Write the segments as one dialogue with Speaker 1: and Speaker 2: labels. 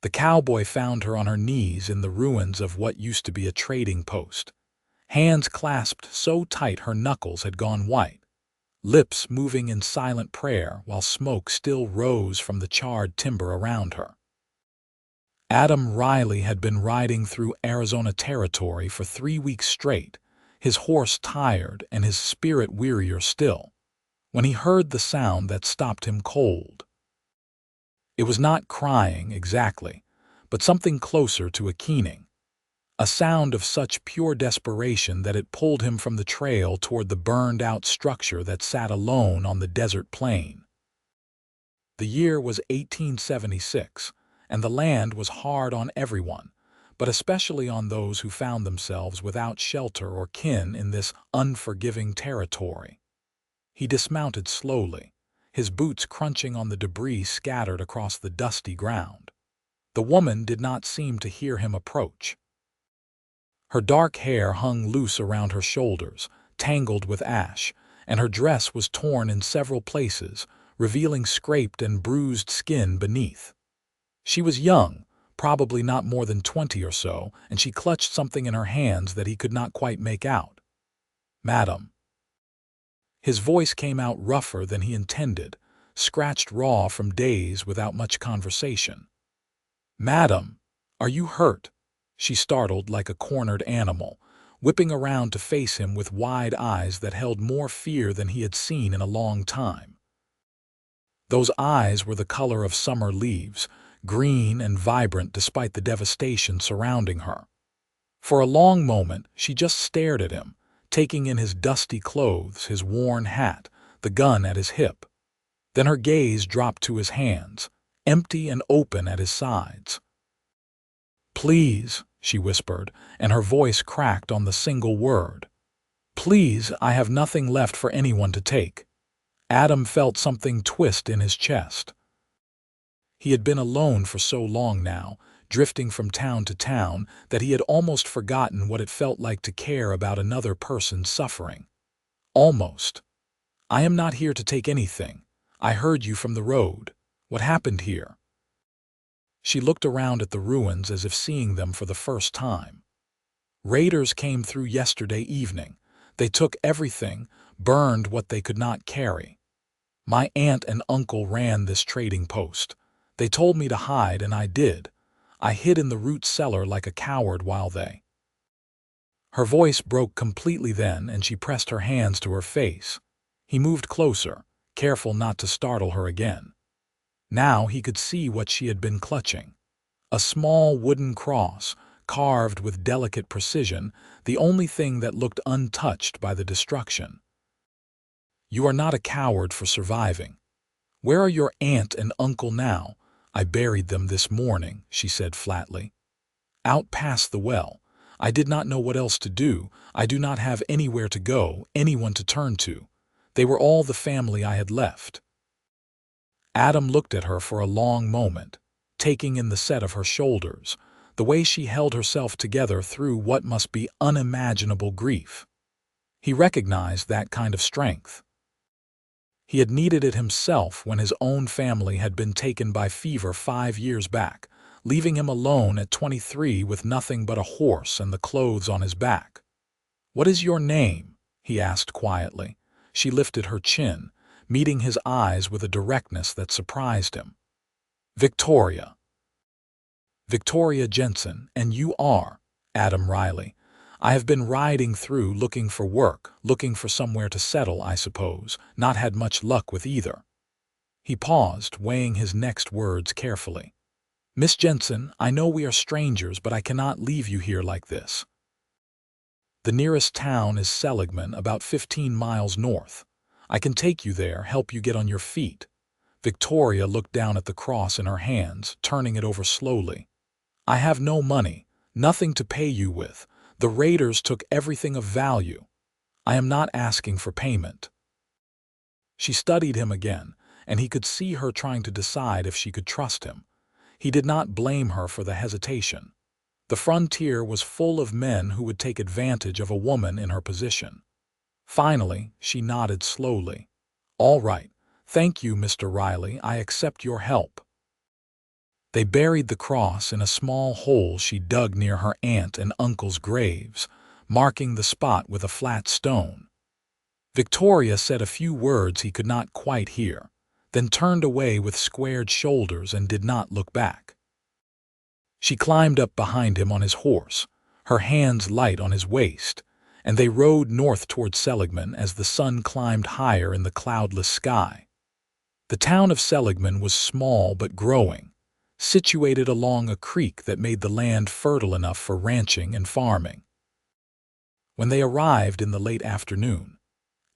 Speaker 1: The cowboy found her on her knees in the ruins of what used to be a trading post. Hands clasped so tight her knuckles had gone white, lips moving in silent prayer while smoke still rose from the charred timber around her. Adam Riley had been riding through Arizona territory for 3 weeks straight, his horse tired and his spirit wearier still, when he heard the sound that stopped him cold. It was not crying exactly, but something closer to a keening, a sound of such pure desperation that it pulled him from the trail toward the burned-out structure that sat alone on the desert plain. The year was 1876, and the land was hard on everyone, but especially on those who found themselves without shelter or kin in this unforgiving territory. He dismounted slowly, his boots crunching on the debris scattered across the dusty ground. The woman did not seem to hear him approach. Her dark hair hung loose around her shoulders, tangled with ash, and her dress was torn in several places, revealing scraped and bruised skin beneath. She was young, probably not more than 20 or so, and she clutched something in her hands that he could not quite make out. "Madam." His voice came out rougher than he intended, scratched raw from days without much conversation. "Madam, are you hurt?" She startled like a cornered animal, whipping around to face him with wide eyes that held more fear than he had seen in a long time. Those eyes were the color of summer leaves, green and vibrant despite the devastation surrounding her. For a long moment, she just stared at him, taking in his dusty clothes, his worn hat, the gun at his hip. Then her gaze dropped to his hands, empty and open at his sides. "Please," she whispered, and her voice cracked on the single word. "Please, I have nothing left for anyone to take." Adam felt something twist in his chest. He had been alone for so long now, drifting from town to town, that he had almost forgotten what it felt like to care about another person's suffering. Almost. "I am not here to take anything. I heard you from the road. What happened here?" She looked around at the ruins as if seeing them for the first time. "Raiders came through yesterday evening. They took everything, burned what they could not carry. My aunt and uncle ran this trading post. They told me to hide, and I did. I hid in the root cellar like a coward while they—" Her voice broke completely then, and she pressed her hands to her face. He moved closer, careful not to startle her again. Now he could see what she had been clutching. A small wooden cross, carved with delicate precision, the only thing that looked untouched by the destruction. "You are not a coward for surviving. Where are your aunt and uncle now?" "I buried them this morning," she said flatly. "Out past the well. I did not know what else to do. I do not have anywhere to go, anyone to turn to. They were all the family I had left." Adam looked at her for a long moment, taking in the set of her shoulders, the way she held herself together through what must be unimaginable grief. He recognized that kind of strength. He had needed it himself when his own family had been taken by fever 5 years back, leaving him alone at 23 with nothing but a horse and the clothes on his back. "What is your name?" he asked quietly. She lifted her chin, meeting his eyes with a directness that surprised him. "Victoria." "Victoria Jensen, and you are?" "Adam Riley. I have been riding through looking for work, looking for somewhere to settle, I suppose, not had much luck with either." He paused, weighing his next words carefully. "Miss Jensen, I know we are strangers, but I cannot leave you here like this. The nearest town is Seligman, about 15 miles north. I can take you there, help you get on your feet." Victoria looked down at the cross in her hands, turning it over slowly. "I have no money, nothing to pay you with. The raiders took everything of value. I am not asking for payment." She studied him again, and he could see her trying to decide if she could trust him. He did not blame her for the hesitation. The frontier was full of men who would take advantage of a woman in her position. Finally, she nodded slowly. "All right. Thank you, Mr. Riley. I accept your help." They buried the cross in a small hole she dug near her aunt and uncle's graves, marking the spot with a flat stone. Victoria said a few words he could not quite hear, then turned away with squared shoulders and did not look back. She climbed up behind him on his horse, her hands light on his waist, and they rode north toward Seligman as the sun climbed higher in the cloudless sky. The town of Seligman was small but growing, situated along a creek that made the land fertile enough for ranching and farming. When they arrived in the late afternoon,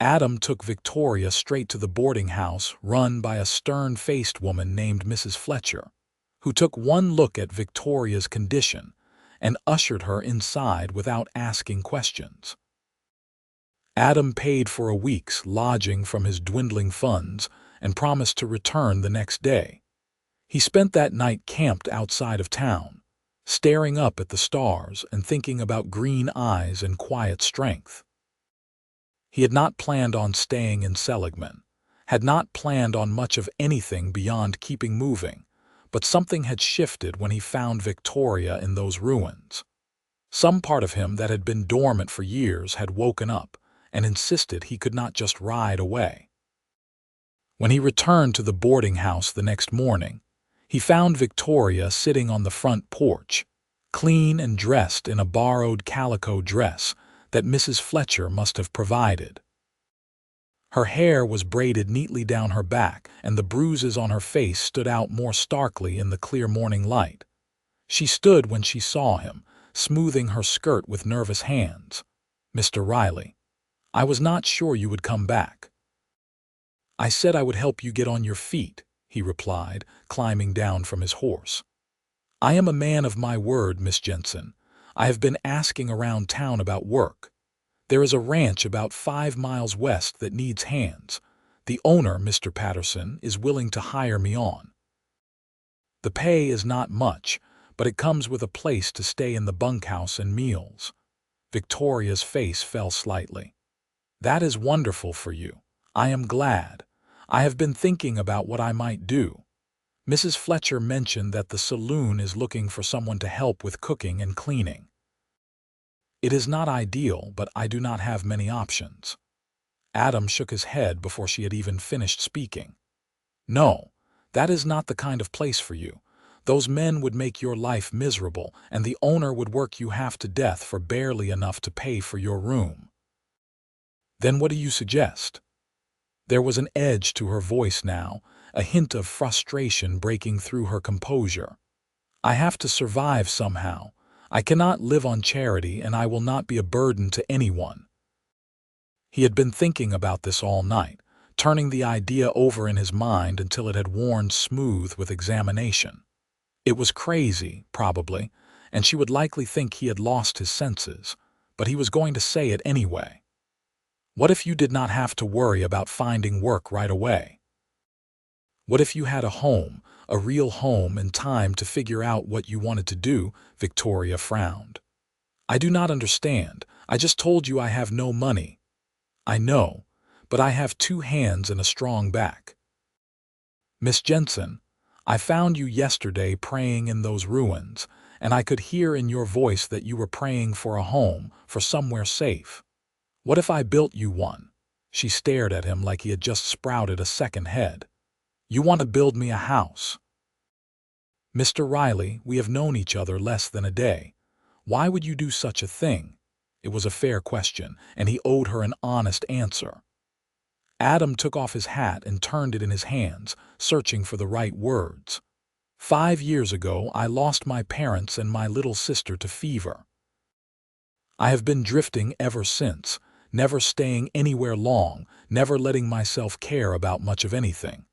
Speaker 1: Adam took Victoria straight to the boarding house run by a stern-faced woman named Mrs. Fletcher, who took one look at Victoria's condition and ushered her inside without asking questions. Adam paid for a week's lodging from his dwindling funds and promised to return the next day. He spent that night camped outside of town, staring up at the stars and thinking about green eyes and quiet strength. He had not planned on staying in Seligman, had not planned on much of anything beyond keeping moving, but something had shifted when he found Victoria in those ruins. Some part of him that had been dormant for years had woken up and insisted he could not just ride away. When he returned to the boarding house the next morning, he found Victoria sitting on the front porch, clean and dressed in a borrowed calico dress that Mrs. Fletcher must have provided. Her hair was braided neatly down her back, and the bruises on her face stood out more starkly in the clear morning light. She stood when she saw him, smoothing her skirt with nervous hands. "Mr. Riley, I was not sure you would come back." "I said I would help you get on your feet," he replied, climbing down from his horse. "I am a man of my word, Miss Jensen. I have been asking around town about work. There is a ranch about 5 miles west that needs hands. The owner, Mr. Patterson, is willing to hire me on. The pay is not much, but it comes with a place to stay in the bunkhouse and meals." Victoria's face fell slightly. "That is wonderful for you. I am glad. I have been thinking about what I might do. Mrs. Fletcher mentioned that the saloon is looking for someone to help with cooking and cleaning. It is not ideal, but I do not have many options." Adam shook his head before she had even finished speaking. "No, that is not the kind of place for you. Those men would make your life miserable, and the owner would work you half to death for barely enough to pay for your room." "Then what do you suggest?" There was an edge to her voice now, a hint of frustration breaking through her composure. "I have to survive somehow. I cannot live on charity, and I will not be a burden to anyone." He had been thinking about this all night, turning the idea over in his mind until it had worn smooth with examination. It was crazy, probably, and she would likely think he had lost his senses, but he was going to say it anyway. What if you did not have to worry about finding work right away? What if you had a home, a real home, and time to figure out what you wanted to do? Victoria frowned. "I do not understand. I just told you I have no money." "I know, but I have 2 hands and a strong back." "Miss Jensen, I found you yesterday praying in those ruins, and I could hear in your voice that you were praying for a home, for somewhere safe. What if I built you one?" She stared at him like he had just sprouted a second head. "You want to build me a house?" "Mr. Riley, we have known each other less than a day. Why would you do such a thing?" It was a fair question, and he owed her an honest answer. Adam took off his hat and turned it in his hands, searching for the right words. 5 years ago, I lost my parents and my little sister to fever. I have been drifting ever since, never staying anywhere long, never letting myself care about much of anything.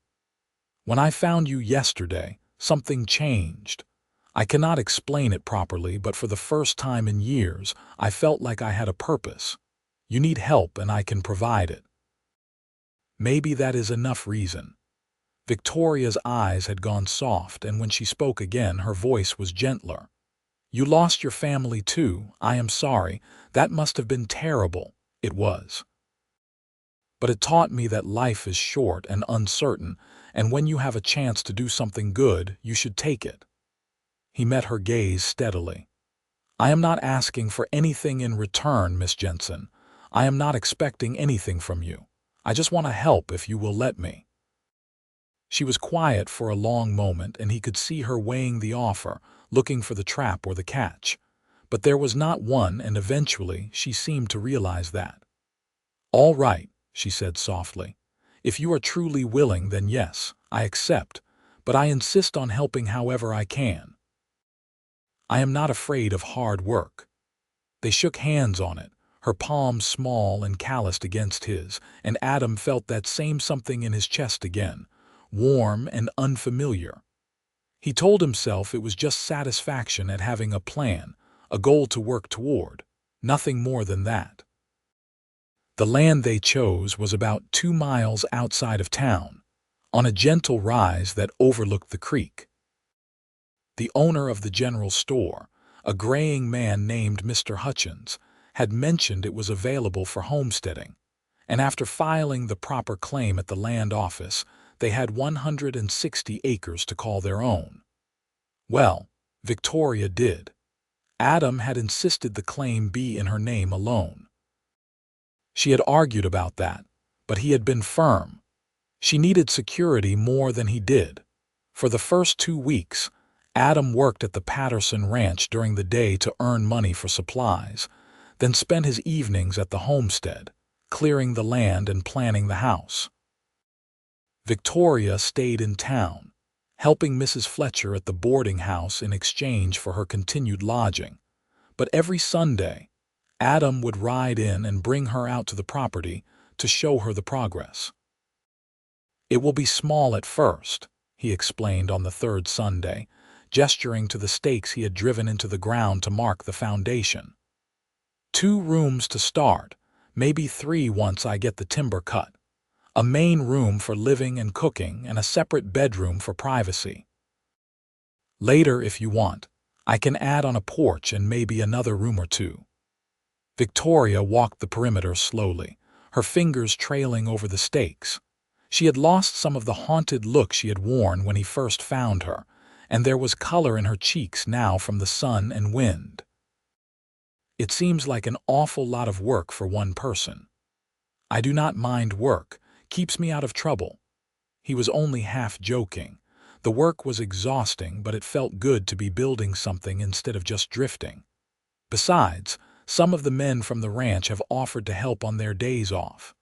Speaker 1: When I found you yesterday, something changed. I cannot explain it properly, but for the first time in years, I felt like I had a purpose. You need help and I can provide it. Maybe that is enough reason." Victoria's eyes had gone soft, and when she spoke again, her voice was gentler. "You lost your family too. I am sorry. That must have been terrible." It was. "But it taught me that life is short and uncertain, and when you have a chance to do something good, you should take it." He met her gaze steadily. "I am not asking for anything in return, Miss Jensen. I am not expecting anything from you. I just want to help if you will let me." She was quiet for a long moment, and he could see her weighing the offer, looking for the trap or the catch. But there was not one, and eventually she seemed to realize that. "All right," she said softly. "If you are truly willing, then yes, I accept, but I insist on helping however I can. I am not afraid of hard work." They shook hands on it, her palms small and calloused against his, and Adam felt that same something in his chest again, warm and unfamiliar. He told himself it was just satisfaction at having a plan, a goal to work toward, nothing more than that. The land they chose was about 2 miles outside of town, on a gentle rise that overlooked the creek. The owner of the general store, a graying man named Mr. Hutchins, had mentioned it was available for homesteading, and after filing the proper claim at the land office, they had 160 acres to call their own. Well, Victoria did. Adam had insisted the claim be in her name alone. She had argued about that, but he had been firm. She needed security more than he did. For the first 2 weeks, Adam worked at the Patterson Ranch during the day to earn money for supplies, then spent his evenings at the homestead, clearing the land and planning the house. Victoria stayed in town, helping Mrs. Fletcher at the boarding house in exchange for her continued lodging. But every Sunday, Adam would ride in and bring her out to the property to show her the progress. "It will be small at first," he explained on the 3rd Sunday, gesturing to the stakes he had driven into the ground to mark the foundation. "2 rooms to start, maybe 3 once I get the timber cut. A main room for living and cooking and a separate bedroom for privacy. Later, if you want, I can add on a porch and maybe another room or 2. Victoria walked the perimeter slowly, her fingers trailing over the stakes. She had lost some of the haunted look she had worn when he first found her, and there was color in her cheeks now from the sun and wind. "It seems like an awful lot of work for one person." "I do not mind work. Keeps me out of trouble." He was only half joking. The work was exhausting, but it felt good to be building something instead of just drifting. Besides, some of the men from the ranch have offered to help on their days off.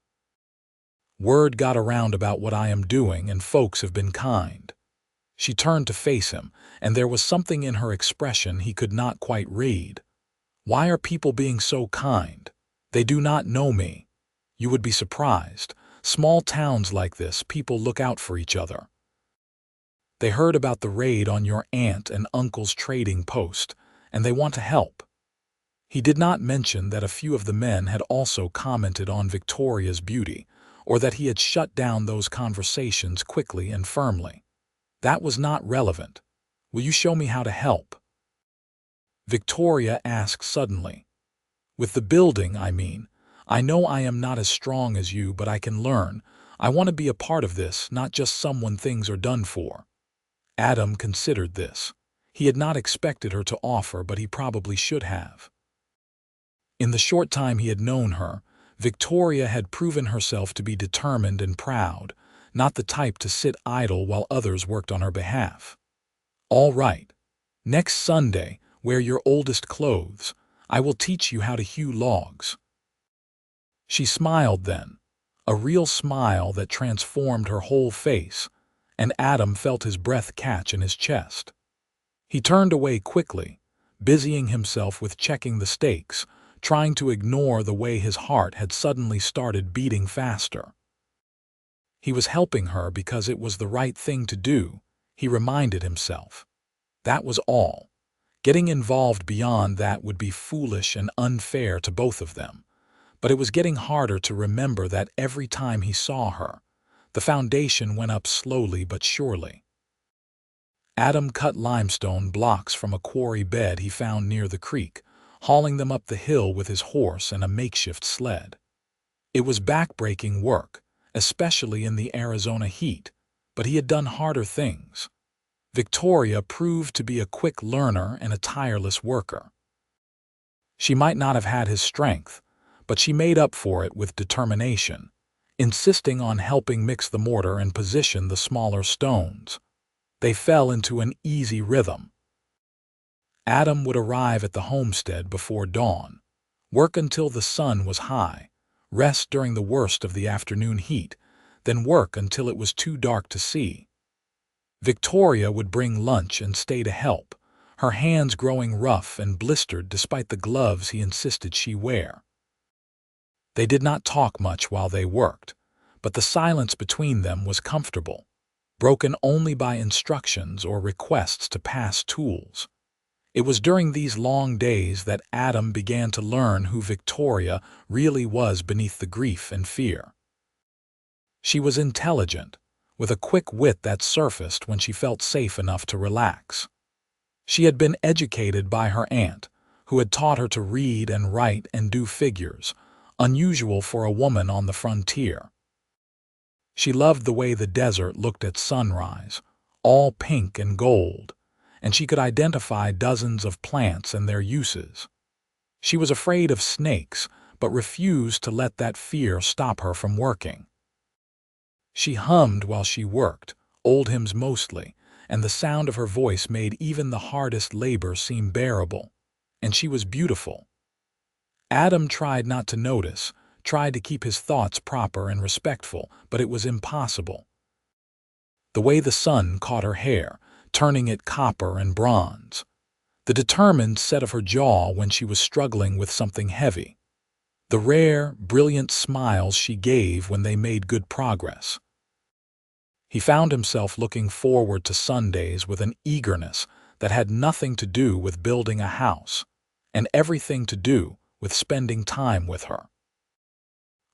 Speaker 1: "Word got around about what I am doing, and folks have been kind." She turned to face him, and there was something in her expression he could not quite read. "Why are people being so kind? They do not know me. You would be surprised. Small towns like this, people look out for each other. They heard about the raid on your aunt and uncle's trading post, and they want to help." He did not mention that a few of the men had also commented on Victoria's beauty, or that he had shut down those conversations quickly and firmly. That was not relevant. "Will you show me how to help?" Victoria asked suddenly. "With the building, I mean. I know I am not as strong as you, but I can learn. I want to be a part of this, not just someone things are done for." Adam considered this. He had not expected her to offer, but he probably should have. In the short time he had known her, Victoria had proven herself to be determined and proud, not the type to sit idle while others worked on her behalf. "All right. Next Sunday, wear your oldest clothes. I will teach you how to hew logs." She smiled then, a real smile that transformed her whole face, and Adam felt his breath catch in his chest. He turned away quickly, busying himself with checking the stakes, trying to ignore the way his heart had suddenly started beating faster. He was helping her because it was the right thing to do, he reminded himself. That was all. Getting involved beyond that would be foolish and unfair to both of them. But it was getting harder to remember that every time he saw her, the foundation went up slowly but surely. Adam cut limestone blocks from a quarry bed he found near the creek, hauling them up the hill with his horse and a makeshift sled. It was back-breaking work, especially in the Arizona heat, but he had done harder things. Victoria proved to be a quick learner and a tireless worker. She might not have had his strength, but she made up for it with determination, insisting on helping mix the mortar and position the smaller stones. They fell into an easy rhythm. Adam would arrive at the homestead before dawn, work until the sun was high, rest during the worst of the afternoon heat, then work until it was too dark to see. Victoria would bring lunch and stay to help, her hands growing rough and blistered despite the gloves he insisted she wear. They did not talk much while they worked, but the silence between them was comfortable, broken only by instructions or requests to pass tools. It was during these long days that Adam began to learn who Victoria really was beneath the grief and fear. She was intelligent, with a quick wit that surfaced when she felt safe enough to relax. She had been educated by her aunt, who had taught her to read and write and do figures, unusual for a woman on the frontier. She loved the way the desert looked at sunrise, all pink and gold, and she could identify dozens of plants and their uses. She was afraid of snakes, but refused to let that fear stop her from working. She hummed while she worked, old hymns mostly, and the sound of her voice made even the hardest labor seem bearable. And she was beautiful. Adam tried not to notice, tried to keep his thoughts proper and respectful, but it was impossible. The way the sun caught her hair, turning it copper and bronze. The determined set of her jaw when she was struggling with something heavy. The rare, brilliant smiles she gave when they made good progress. He found himself looking forward to Sundays with an eagerness that had nothing to do with building a house, and everything to do with spending time with her.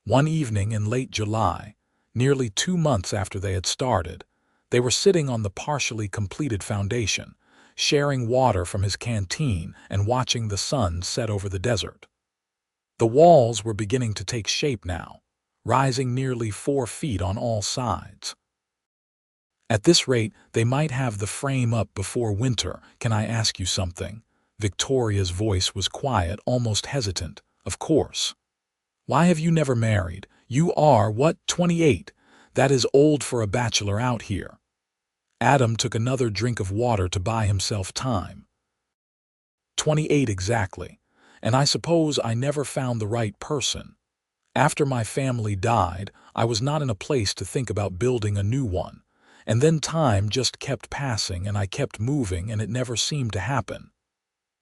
Speaker 1: One evening in late July, nearly 2 months after they had started, they were sitting on the partially completed foundation, sharing water from his canteen and watching the sun set over the desert. The walls were beginning to take shape now, rising nearly 4 feet on all sides. At this rate, they might have the frame up before winter. Can I ask you something? Victoria's voice was quiet, almost hesitant. Of course. Why have you never married? You are, what, 28? That is old for a bachelor out here. Adam took another drink of water to buy himself time. 28 exactly, and I suppose I never found the right person. After my family died, I was not in a place to think about building a new one, and then time just kept passing and I kept moving and it never seemed to happen.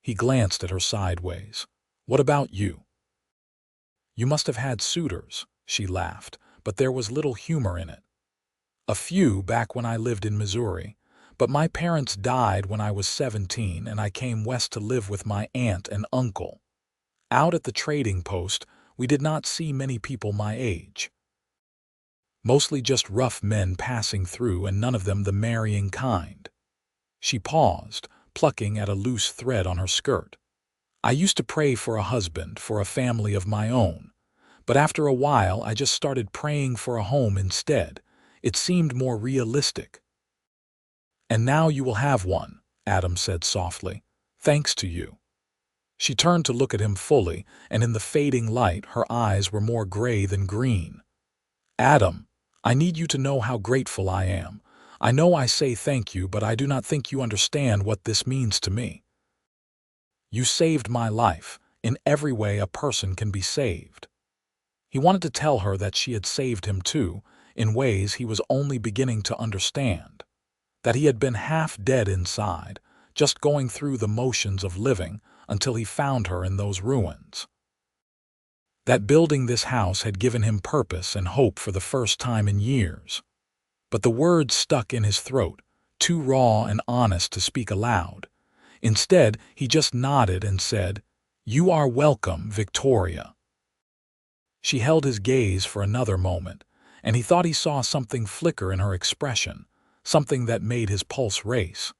Speaker 1: He glanced at her sideways. What about you? You must have had suitors, she laughed, but there was little humor in it. A few back when I lived in Missouri, but my parents died when I was 17 and I came west to live with my aunt and uncle. Out at the trading post, we did not see many people my age. Mostly just rough men passing through and none of them the marrying kind. She paused, plucking at a loose thread on her skirt. I used to pray for a husband, for a family of my own, but after a while I just started praying for a home instead. It seemed more realistic. And now you will have one, Adam said softly, thanks to you. She turned to look at him fully, and in the fading light her eyes were more gray than green. Adam, I need you to know how grateful I am. I know I say thank you, but I do not think you understand what this means to me. You saved my life. In every way a person can be saved. He wanted to tell her that she had saved him too, in ways he was only beginning to understand. That he had been half dead inside, just going through the motions of living until he found her in those ruins. That building this house had given him purpose and hope for the first time in years. But the words stuck in his throat, too raw and honest to speak aloud. Instead, he just nodded and said, "You are welcome, Victoria." She held his gaze for another moment, and he thought he saw something flicker in her expression, something that made his pulse race.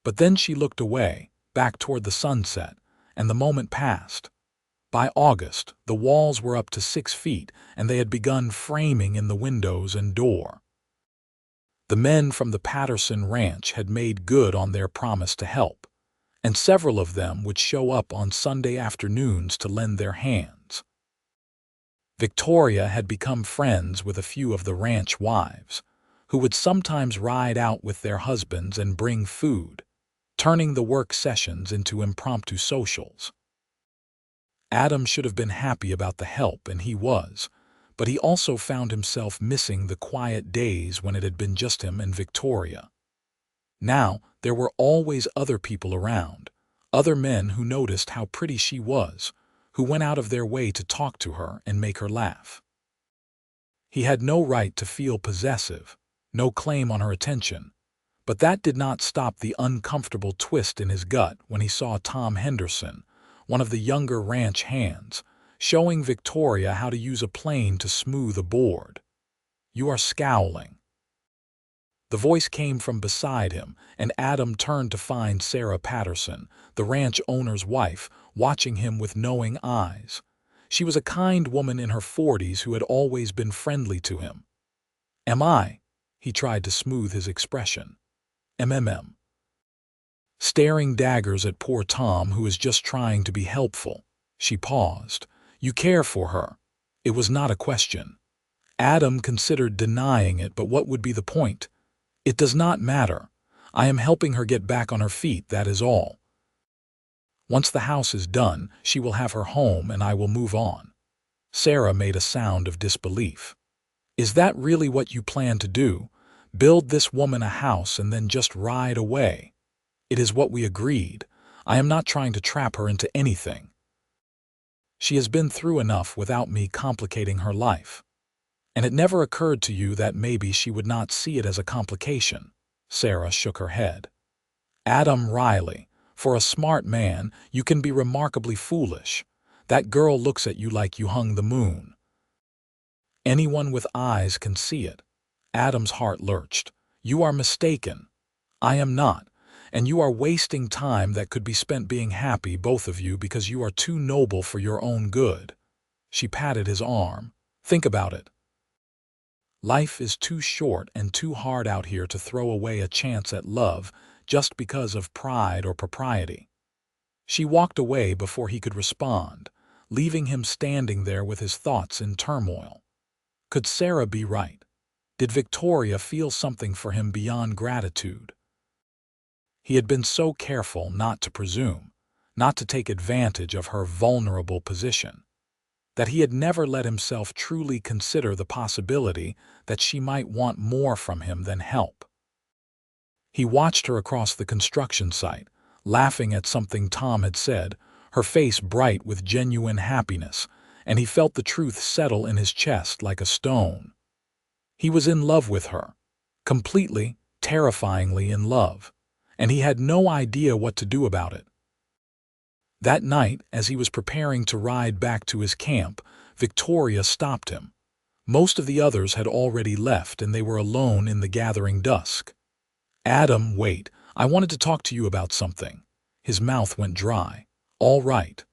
Speaker 1: But then she looked away, back toward the sunset, and the moment passed. By August, the walls were up to 6 feet, and they had begun framing in the windows and door. The men from the Patterson Ranch had made good on their promise to help, and several of them would show up on Sunday afternoons to lend their hands. Victoria had become friends with a few of the ranch wives, who would sometimes ride out with their husbands and bring food, turning the work sessions into impromptu socials. Adam should have been happy about the help, and he was, but he also found himself missing the quiet days when it had been just him and Victoria. Now, there were always other people around, other men who noticed how pretty she was, who went out of their way to talk to her and make her laugh. He had no right to feel possessive, no claim on her attention, but that did not stop the uncomfortable twist in his gut when he saw Tom Henderson, one of the younger ranch hands, showing Victoria how to use a plane to smooth a board. "You are scowling." The voice came from beside him, and Adam turned to find Sarah Patterson, the ranch owner's wife, watching him with knowing eyes. She was a kind woman in her 40s who had always been friendly to him. "Am I?" He tried to smooth his expression. "MMM." Staring daggers at poor Tom, who was just trying to be helpful. She paused. "You care for her." It was not a question. Adam considered denying it, but what would be the point? "It does not matter. I am helping her get back on her feet, that is all. Once the house is done, she will have her home and I will move on." Sarah made a sound of disbelief. "Is that really what you plan to do? Build this woman a house and then just ride away?" "It is what we agreed. I am not trying to trap her into anything. She has been through enough without me complicating her life." "And it never occurred to you that maybe she would not see it as a complication?" Sarah shook her head. "Adam Riley, for a smart man, you can be remarkably foolish. That girl looks at you like you hung the moon. Anyone with eyes can see it." Adam's heart lurched. "You are mistaken. I am not. And you are wasting time that could be spent being happy, both of you, because you are too noble for your own good." She patted his arm. "Think about it. Life is too short and too hard out here to throw away a chance at love just because of pride or propriety." She walked away before he could respond, leaving him standing there with his thoughts in turmoil. Could Sarah be right? Did Victoria feel something for him beyond gratitude? He had been so careful not to presume, not to take advantage of her vulnerable position, that he had never let himself truly consider the possibility that she might want more from him than help. He watched her across the construction site, laughing at something Tom had said, her face bright with genuine happiness, and he felt the truth settle in his chest like a stone. He was in love with her, completely, terrifyingly in love, and he had no idea what to do about it. That night, as he was preparing to ride back to his camp, Victoria stopped him. Most of the others had already left, and they were alone in the gathering dusk. "Adam, wait. I wanted to talk to you about something." His mouth went dry. "All right."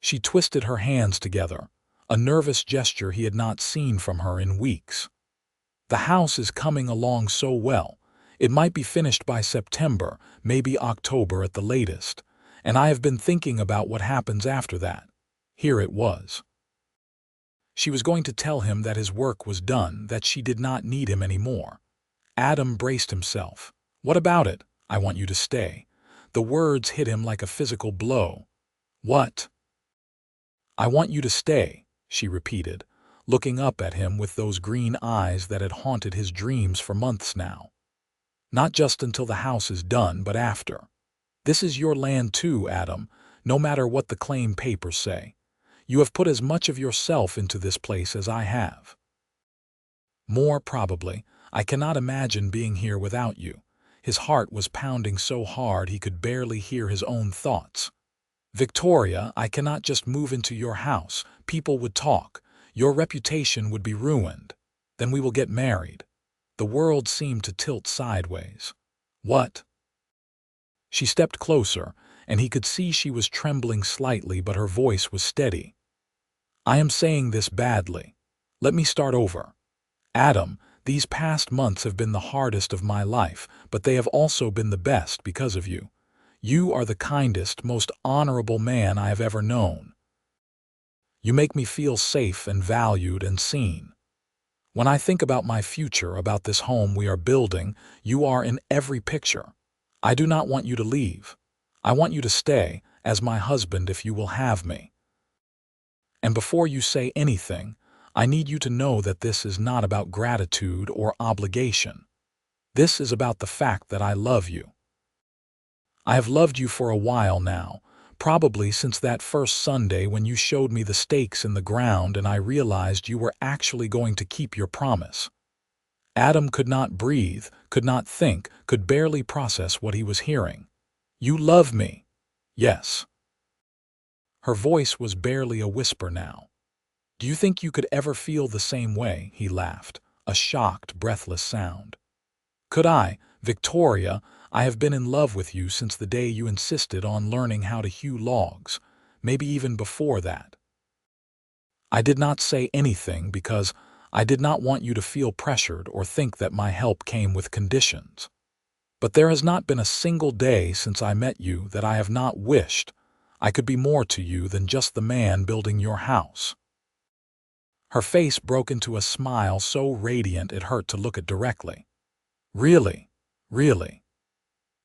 Speaker 1: She twisted her hands together, a nervous gesture he had not seen from her in weeks. "The house is coming along so well. It might be finished by September, maybe October at the latest, and I have been thinking about what happens after that." Here it was. She was going to tell him that his work was done, that she did not need him anymore. Adam braced himself. "What about it? I want you to stay." The words hit him like a physical blow. "What?" "I want you to stay," she repeated, looking up at him with those green eyes that had haunted his dreams for months now. "Not just until the house is done, but after. This is your land too, Adam, no matter what the claim papers say. You have put as much of yourself into this place as I have." "More, probably. I cannot imagine being here without you." His heart was pounding so hard he could barely hear his own thoughts. "Victoria, I cannot just move into your house. People would talk. Your reputation would be ruined. Then we will get married." The world seemed to tilt sideways. "What?" She stepped closer, and he could see she was trembling slightly, but her voice was steady. "I am saying this badly. Let me start over. Adam, These past months have been the hardest of my life, but they have also been the best because of you. You are the kindest, most honorable man I have ever known. You make me feel safe and valued and seen. When I think about my future, about this home we are building, you are in every picture. I do not want you to leave. I want you to stay as my husband if you will have me. And before you say anything, I need you to know that this is not about gratitude or obligation. This is about the fact that I love you. I have loved you for a while now, probably since that first Sunday when you showed me the stakes in the ground and I realized you were actually going to keep your promise. Adam could not breathe, could not think, could barely process what he was hearing. You love me. Yes. Her voice was barely a whisper now. Do you think you could ever feel the same way? He laughed, a shocked, breathless sound. Could I, Victoria? I have been in love with you since the day you insisted on learning how to hew logs, maybe even before that. I did not say anything because I did not want you to feel pressured or think that my help came with conditions. But there has not been a single day since I met you that I have not wished I could be more to you than just the man building your house. Her face broke into a smile so radiant it hurt to look at directly. Really, really.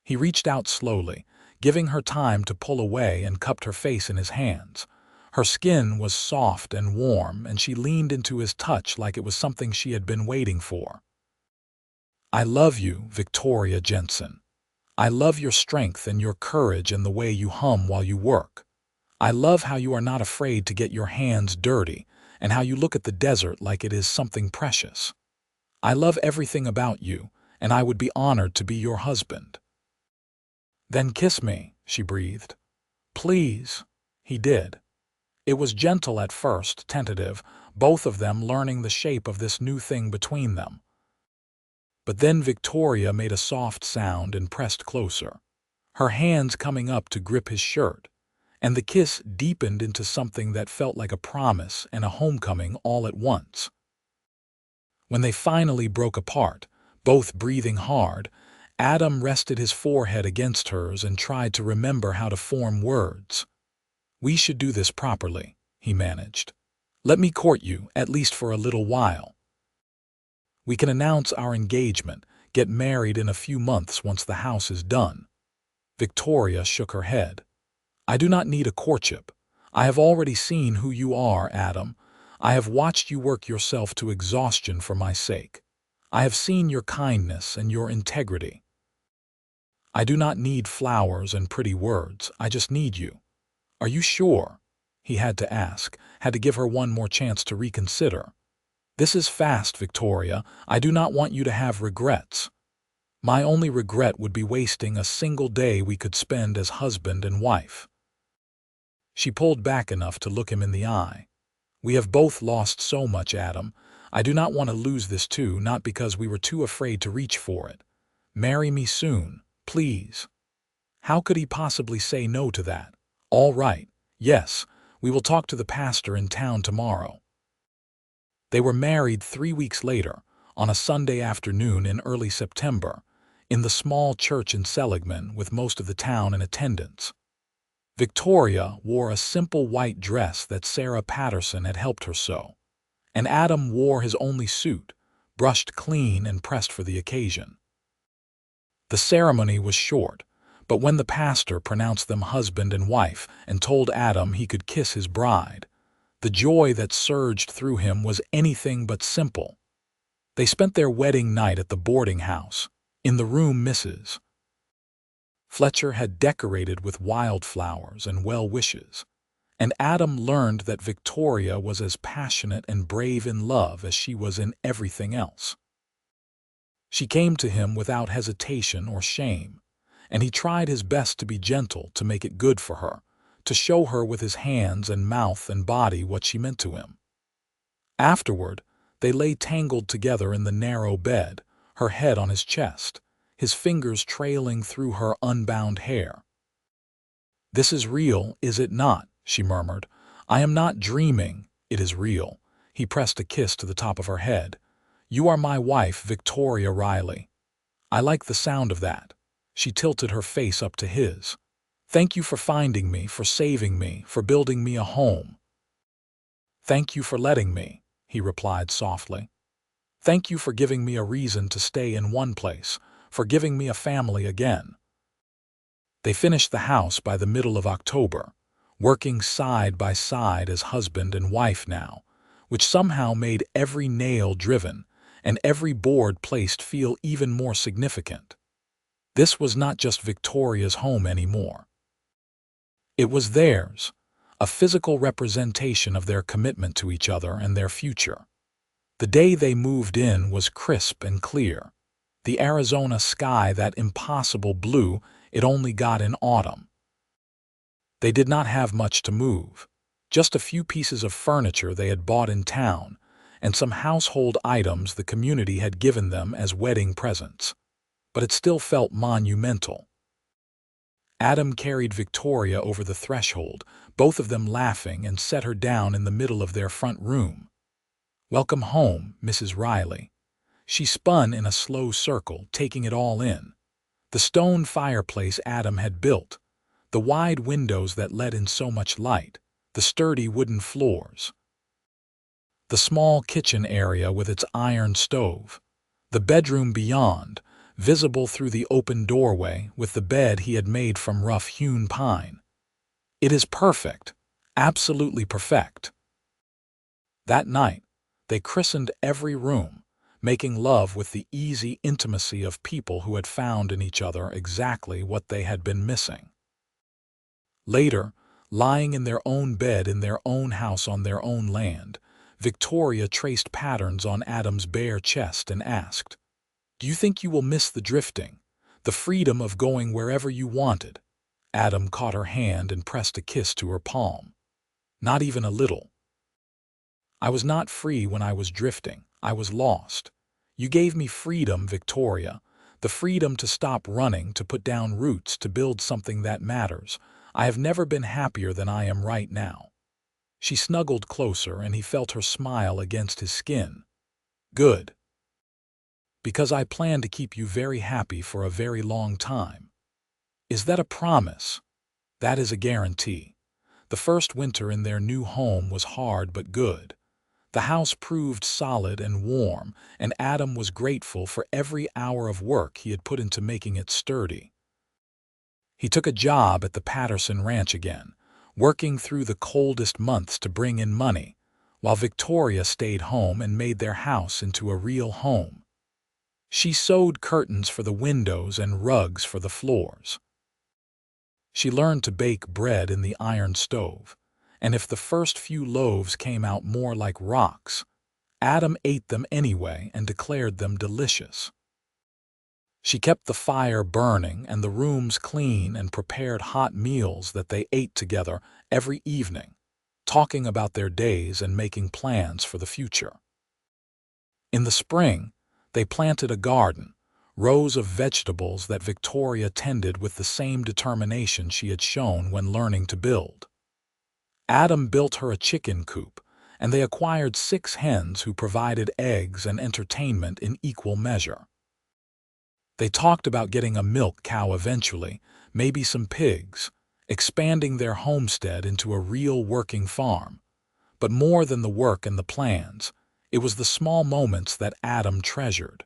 Speaker 1: He reached out slowly, giving her time to pull away and cupped her face in his hands. Her skin was soft and warm, and she leaned into his touch like it was something she had been waiting for. I love you, Victoria Jensen. I love your strength and your courage and the way you hum while you work. I love how you are not afraid to get your hands dirty and how you look at the desert like it is something precious. I love everything about you, and I would be honored to be your husband. Then kiss me, she breathed. Please. He did. It was gentle at first, tentative, both of them learning the shape of this new thing between them. But then Victoria made a soft sound and pressed closer, her hands coming up to grip his shirt, and the kiss deepened into something that felt like a promise and a homecoming all at once. When they finally broke apart, both breathing hard, Adam rested his forehead against hers and tried to remember how to form words. We should do this properly, he managed. Let me court you, at least for a little while. We can announce our engagement, get married in a few months once the house is done. Victoria shook her head. I do not need a courtship. I have already seen who you are, Adam. I have watched you work yourself to exhaustion for my sake. I have seen your kindness and your integrity. I do not need flowers and pretty words. I just need you. Are you sure? He had to ask, had to give her one more chance to reconsider. This is fast, Victoria. I do not want you to have regrets. My only regret would be wasting a single day we could spend as husband and wife. She pulled back enough to look him in the eye. We have both lost so much, Adam. I do not want to lose this too, not because we were too afraid to reach for it. Marry me soon, please. How could he possibly say no to that? All right, yes, we will talk to the pastor in town tomorrow. They were married 3 weeks later, on a Sunday afternoon in early September, in the small church in Seligman with most of the town in attendance. Victoria wore a simple white dress that Sarah Patterson had helped her sew, and Adam wore his only suit, brushed clean and pressed for the occasion. The ceremony was short, but when the pastor pronounced them husband and wife and told Adam he could kiss his bride, the joy that surged through him was anything but simple. They spent their wedding night at the boarding house, in the room Mrs. Fletcher had decorated with wildflowers and well wishes, and Adam learned that Victoria was as passionate and brave in love as she was in everything else. She came to him without hesitation or shame, and he tried his best to be gentle, to make it good for her, to show her with his hands and mouth and body what she meant to him. Afterward, they lay tangled together in the narrow bed, her head on his chest, his fingers trailing through her unbound hair. This is real, is it not? She murmured. I am not dreaming. It is real. He pressed a kiss to the top of her head. You are my wife, Victoria Riley. I like the sound of that. She tilted her face up to his. Thank you for finding me, for saving me, for building me a home. Thank you for letting me, he replied softly. Thank you for giving me a reason to stay in one place, for giving me a family again. They finished the house by the middle of October, working side by side as husband and wife now, which somehow made every nail driven and every board placed feel even more significant. This was not just Victoria's home anymore. It was theirs, a physical representation of their commitment to each other and their future. The day they moved in was crisp and clear. The Arizona sky, that impossible blue it only got in autumn. They did not have much to move, just a few pieces of furniture they had bought in town, and some household items the community had given them as wedding presents. But it still felt monumental. Adam carried Victoria over the threshold, both of them laughing, and set her down in the middle of their front room. Welcome home, Mrs. Riley. She spun in a slow circle, taking it all in. The stone fireplace Adam had built, the wide windows that let in so much light, the sturdy wooden floors. The small kitchen area with its iron stove, the bedroom beyond, visible through the open doorway with the bed he had made from rough-hewn pine. It is perfect, absolutely perfect. That night, they christened every room, making love with the easy intimacy of people who had found in each other exactly what they had been missing. Later, lying in their own bed in their own house on their own land, Victoria traced patterns on Adam's bare chest and asked, "Do you think you will miss the drifting, the freedom of going wherever you wanted?" Adam caught her hand and pressed a kiss to her palm. Not even a little. I was not free when I was drifting. I was lost. You gave me freedom, Victoria, the freedom to stop running, to put down roots, to build something that matters. I have never been happier than I am right now. She snuggled closer, and he felt her smile against his skin. Good. Because I plan to keep you very happy for a very long time. Is that a promise? That is a guarantee. The first winter in their new home was hard but good. The house proved solid and warm, and Adam was grateful for every hour of work he had put into making it sturdy. He took a job at the Patterson Ranch again, working through the coldest months to bring in money, while Victoria stayed home and made their house into a real home. She sewed curtains for the windows and rugs for the floors. She learned to bake bread in the iron stove, and if the first few loaves came out more like rocks, Adam ate them anyway and declared them delicious. She kept the fire burning and the rooms clean and prepared hot meals that they ate together every evening, talking about their days and making plans for the future. In the spring, they planted a garden, rows of vegetables that Victoria tended with the same determination she had shown when learning to build. Adam built her a chicken coop, and they acquired 6 hens who provided eggs and entertainment in equal measure. They talked about getting a milk cow eventually, maybe some pigs, expanding their homestead into a real working farm. But more than the work and the plans, it was the small moments that Adam treasured.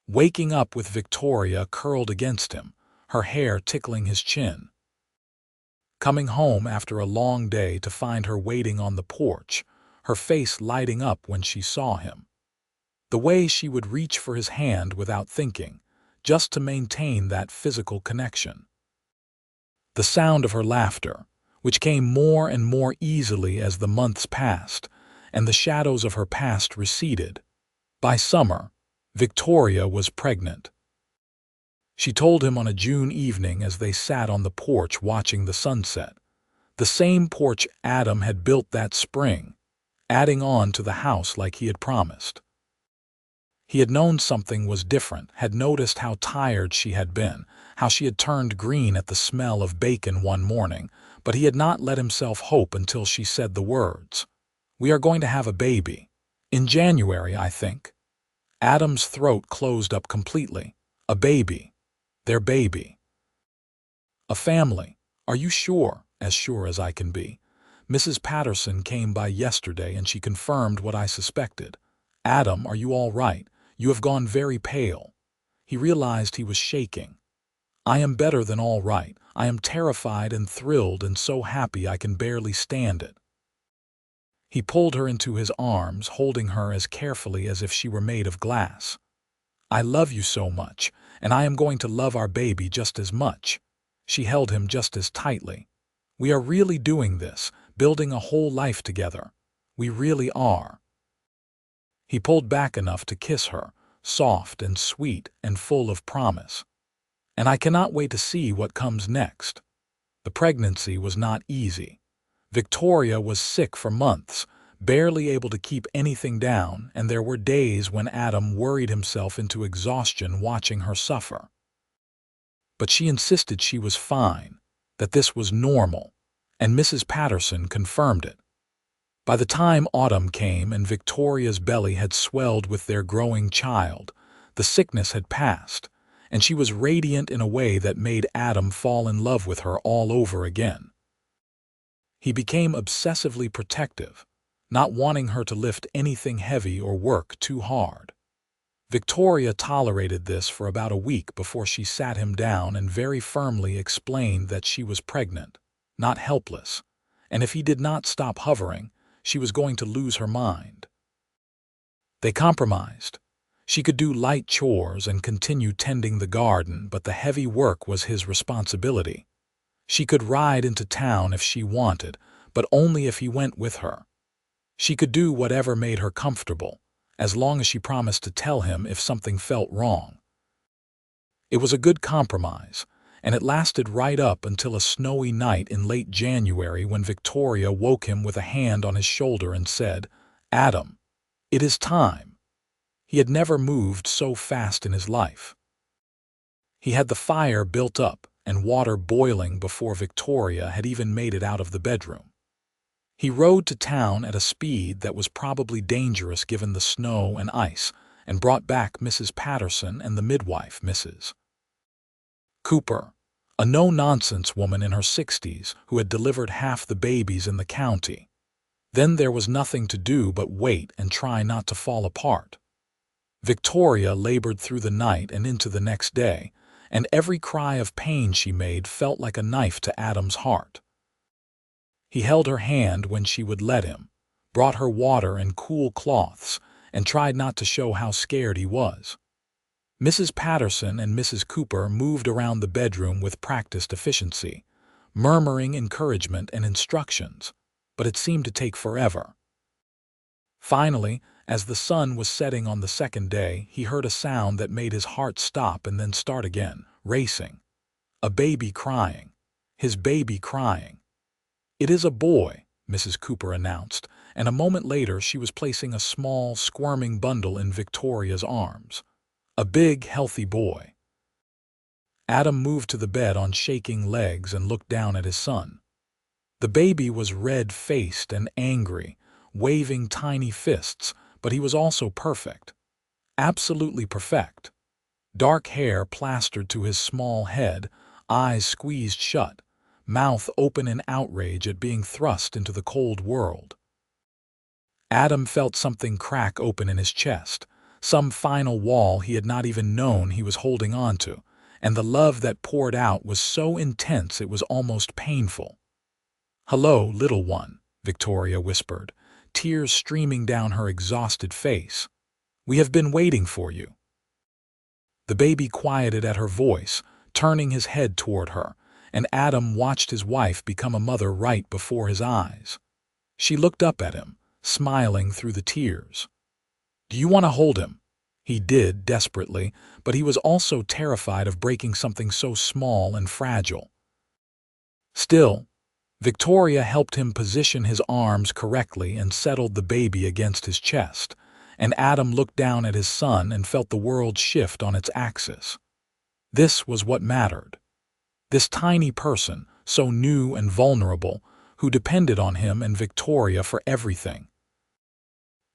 Speaker 1: Waking up with Victoria curled against him, her hair tickling his chin. Coming home after a long day to find her waiting on the porch, her face lighting up when she saw him. The way she would reach for his hand without thinking, just to maintain that physical connection. The sound of her laughter, which came more and more easily as the months passed, and the shadows of her past receded. By summer, Victoria was pregnant. She told him on a June evening as they sat on the porch watching the sunset, the same porch Adam had built that spring, adding on to the house like he had promised. He had known something was different, had noticed how tired she had been, how she had turned green at the smell of bacon one morning, but he had not let himself hope until she said the words, "We are going to have a baby. In January, I think." Adam's throat closed up completely. A baby. Their baby. A family. Are you sure? As sure as I can be. Mrs. Patterson came by yesterday and she confirmed what I suspected. Adam, are you all right? You have gone very pale. He realized he was shaking. I am better than all right. I am terrified and thrilled and so happy I can barely stand it. He pulled her into his arms, holding her as carefully as if she were made of glass. I love you so much, and I am going to love our baby just as much. She held him just as tightly. We are really doing this, building a whole life together. We really are. He pulled back enough to kiss her, soft and sweet and full of promise. And I cannot wait to see what comes next. The pregnancy was not easy. Victoria was sick for months, barely able to keep anything down, and there were days when Adam worried himself into exhaustion watching her suffer. But she insisted she was fine, that this was normal, and Mrs. Patterson confirmed it. By the time autumn came and Victoria's belly had swelled with their growing child, the sickness had passed, and she was radiant in a way that made Adam fall in love with her all over again. He became obsessively protective, not wanting her to lift anything heavy or work too hard. Victoria tolerated this for about a week before she sat him down and very firmly explained that she was pregnant, not helpless, and if he did not stop hovering, she was going to lose her mind. They compromised. She could do light chores and continue tending the garden, but the heavy work was his responsibility. She could ride into town if she wanted, but only if he went with her. She could do whatever made her comfortable, as long as she promised to tell him if something felt wrong. It was a good compromise, and it lasted right up until a snowy night in late January when Victoria woke him with a hand on his shoulder and said, "Adam, it is time." He had never moved so fast in his life. He had the fire built up and water boiling before Victoria had even made it out of the bedroom. He rode to town at a speed that was probably dangerous given the snow and ice, and brought back Mrs. Patterson and the midwife, Mrs. Cooper, a no-nonsense woman in her 60s who had delivered half the babies in the county. Then there was nothing to do but wait and try not to fall apart. Victoria labored through the night and into the next day, and every cry of pain she made felt like a knife to Adam's heart. He held her hand when she would let him, brought her water and cool cloths, and tried not to show how scared he was. Mrs. Patterson and Mrs. Cooper moved around the bedroom with practiced efficiency, murmuring encouragement and instructions, but it seemed to take forever. Finally, as the sun was setting on the second day, he heard a sound that made his heart stop and then start again, racing. A baby crying. His baby crying. "It is a boy," Mrs. Cooper announced, and a moment later she was placing a small, squirming bundle in Victoria's arms. A big, healthy boy. Adam moved to the bed on shaking legs and looked down at his son. The baby was red-faced and angry, waving tiny fists, but he was also perfect. Absolutely perfect. Dark hair plastered to his small head, eyes squeezed shut, mouth open in outrage at being thrust into the cold world. Adam felt something crack open in his chest, some final wall he had not even known he was holding on to, and the love that poured out was so intense it was almost painful. "Hello, little one," Victoria whispered, tears streaming down her exhausted face. "We have been waiting for you." The baby quieted at her voice, turning his head toward her, and Adam watched his wife become a mother right before his eyes. She looked up at him, smiling through the tears. "Do you want to hold him?" He did, desperately, but he was also terrified of breaking something so small and fragile. Still, Victoria helped him position his arms correctly and settled the baby against his chest, and Adam looked down at his son and felt the world shift on its axis. This was what mattered. This tiny person, so new and vulnerable, who depended on him and Victoria for everything.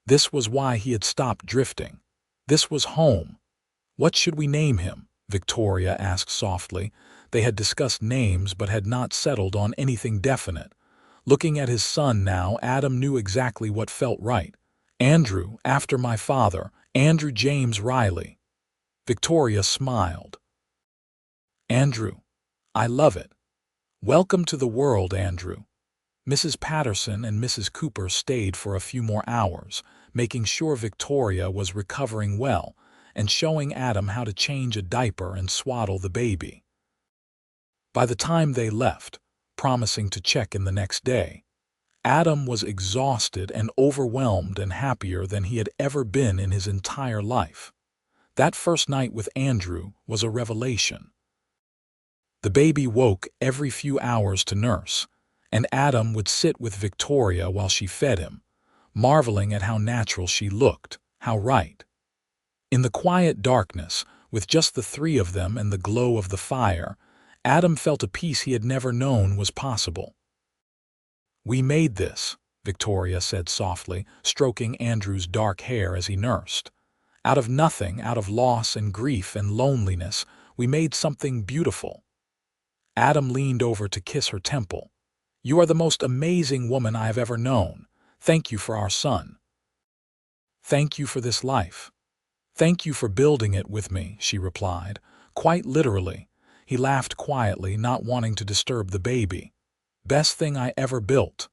Speaker 1: This was why he had stopped drifting. This was home. What should we name him? Victoria asked softly. They had discussed names but had not settled on anything definite. Looking at his son now, Adam knew exactly what felt right. Andrew, after my father, Andrew James Riley. Victoria smiled. Andrew. I love it. Welcome to the world, Andrew. Mrs. Patterson and Mrs. Cooper stayed for a few more hours, making sure Victoria was recovering well and showing Adam how to change a diaper and swaddle the baby. By the time they left, promising to check in the next day, Adam was exhausted and overwhelmed and happier than he had ever been in his entire life. That first night with Andrew was a revelation. The baby woke every few hours to nurse, and Adam would sit with Victoria while she fed him, marveling at how natural she looked, how right. In the quiet darkness, with just the three of them and the glow of the fire, Adam felt a peace he had never known was possible. We made this, Victoria said softly, stroking Andrew's dark hair as he nursed. Out of nothing, out of loss and grief and loneliness, we made something beautiful. Adam leaned over to kiss her temple. You are the most amazing woman I have ever known. Thank you for our son. Thank you for this life. Thank you for building it with me, she replied, quite literally. He laughed quietly, not wanting to disturb the baby. Best thing I ever built.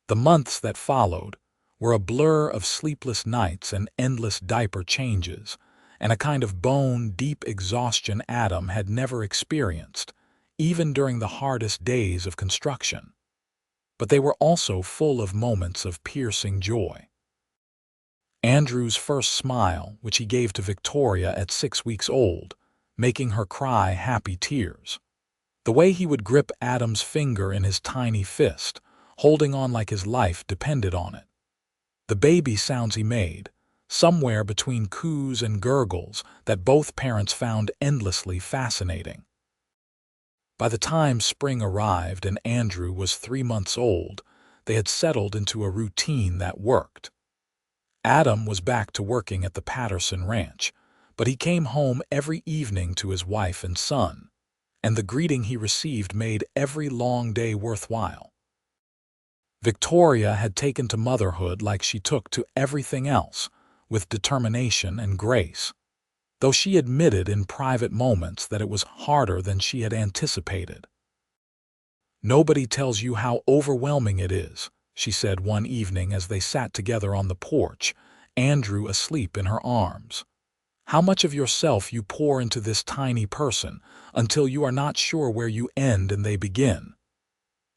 Speaker 1: The months that followed were a blur of sleepless nights and endless diaper changes, and a kind of bone-deep exhaustion Adam had never experienced, even during the hardest days of construction. But they were also full of moments of piercing joy. Andrew's first smile, which he gave to Victoria at 6 weeks old, making her cry happy tears. The way he would grip Adam's finger in his tiny fist, holding on like his life depended on it. The baby sounds he made, somewhere between coos and gurgles, that both parents found endlessly fascinating. By the time spring arrived and Andrew was 3 months old, they had settled into a routine that worked. Adam was back to working at the Patterson ranch, but he came home every evening to his wife and son, and the greeting he received made every long day worthwhile. Victoria had taken to motherhood like she took to everything else, with determination and grace, though she admitted in private moments that it was harder than she had anticipated. Nobody tells you how overwhelming it is, she said one evening as they sat together on the porch, Andrew asleep in her arms. How much of yourself you pour into this tiny person until you are not sure where you end and they begin.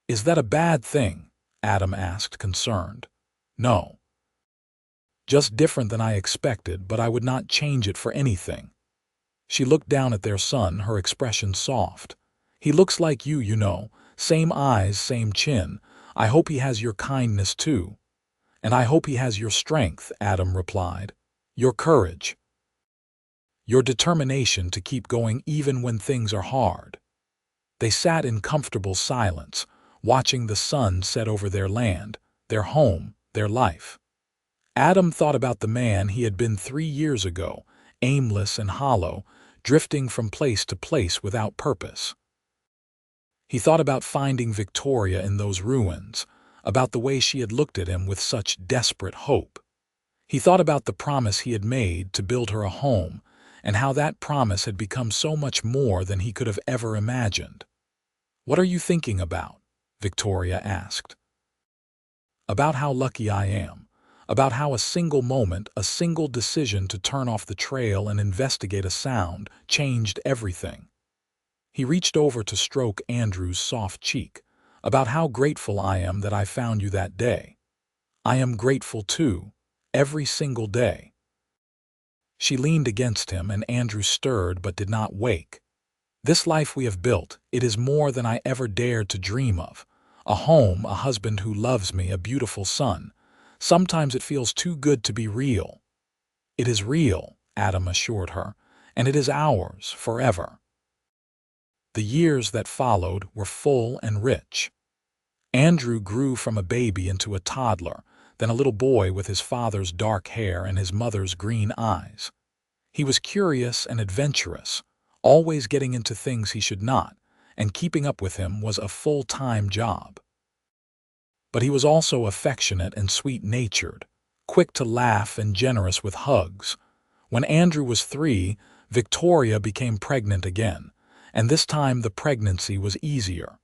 Speaker 1: Is that a bad thing? Adam asked, concerned. No. Just different than I expected, but I would not change it for anything. She looked down at their son, her expression soft. He looks like you know, same eyes, same chin. I hope he has your kindness too. And I hope he has your strength, Adam replied. Your courage. Your determination to keep going even when things are hard. They sat in comfortable silence, watching the sun set over their land, their home, their life. Adam thought about the man he had been 3 years ago, aimless and hollow, drifting from place to place without purpose. He thought about finding Victoria in those ruins, about the way she had looked at him with such desperate hope. He thought about the promise he had made to build her a home, and how that promise had become so much more than he could have ever imagined. What are you thinking about? Victoria asked. About how lucky I am, about how a single moment, a single decision to turn off the trail and investigate a sound changed everything. He reached over to stroke Andrew's soft cheek, about how grateful I am that I found you that day. I am grateful too, every single day. She leaned against him and Andrew stirred but did not wake. This life we have built, it is more than I ever dared to dream of. A home, a husband who loves me, a beautiful son. Sometimes it feels too good to be real. It is real, Adam assured her, and it is ours forever. The years that followed were full and rich. Andrew grew from a baby into a toddler, then a little boy with his father's dark hair and his mother's green eyes. He was curious and adventurous, always getting into things he should not, and keeping up with him was a full-time job. But he was also affectionate and sweet-natured, quick to laugh and generous with hugs. When Andrew was 3, Victoria became pregnant again, and this time the pregnancy was easier.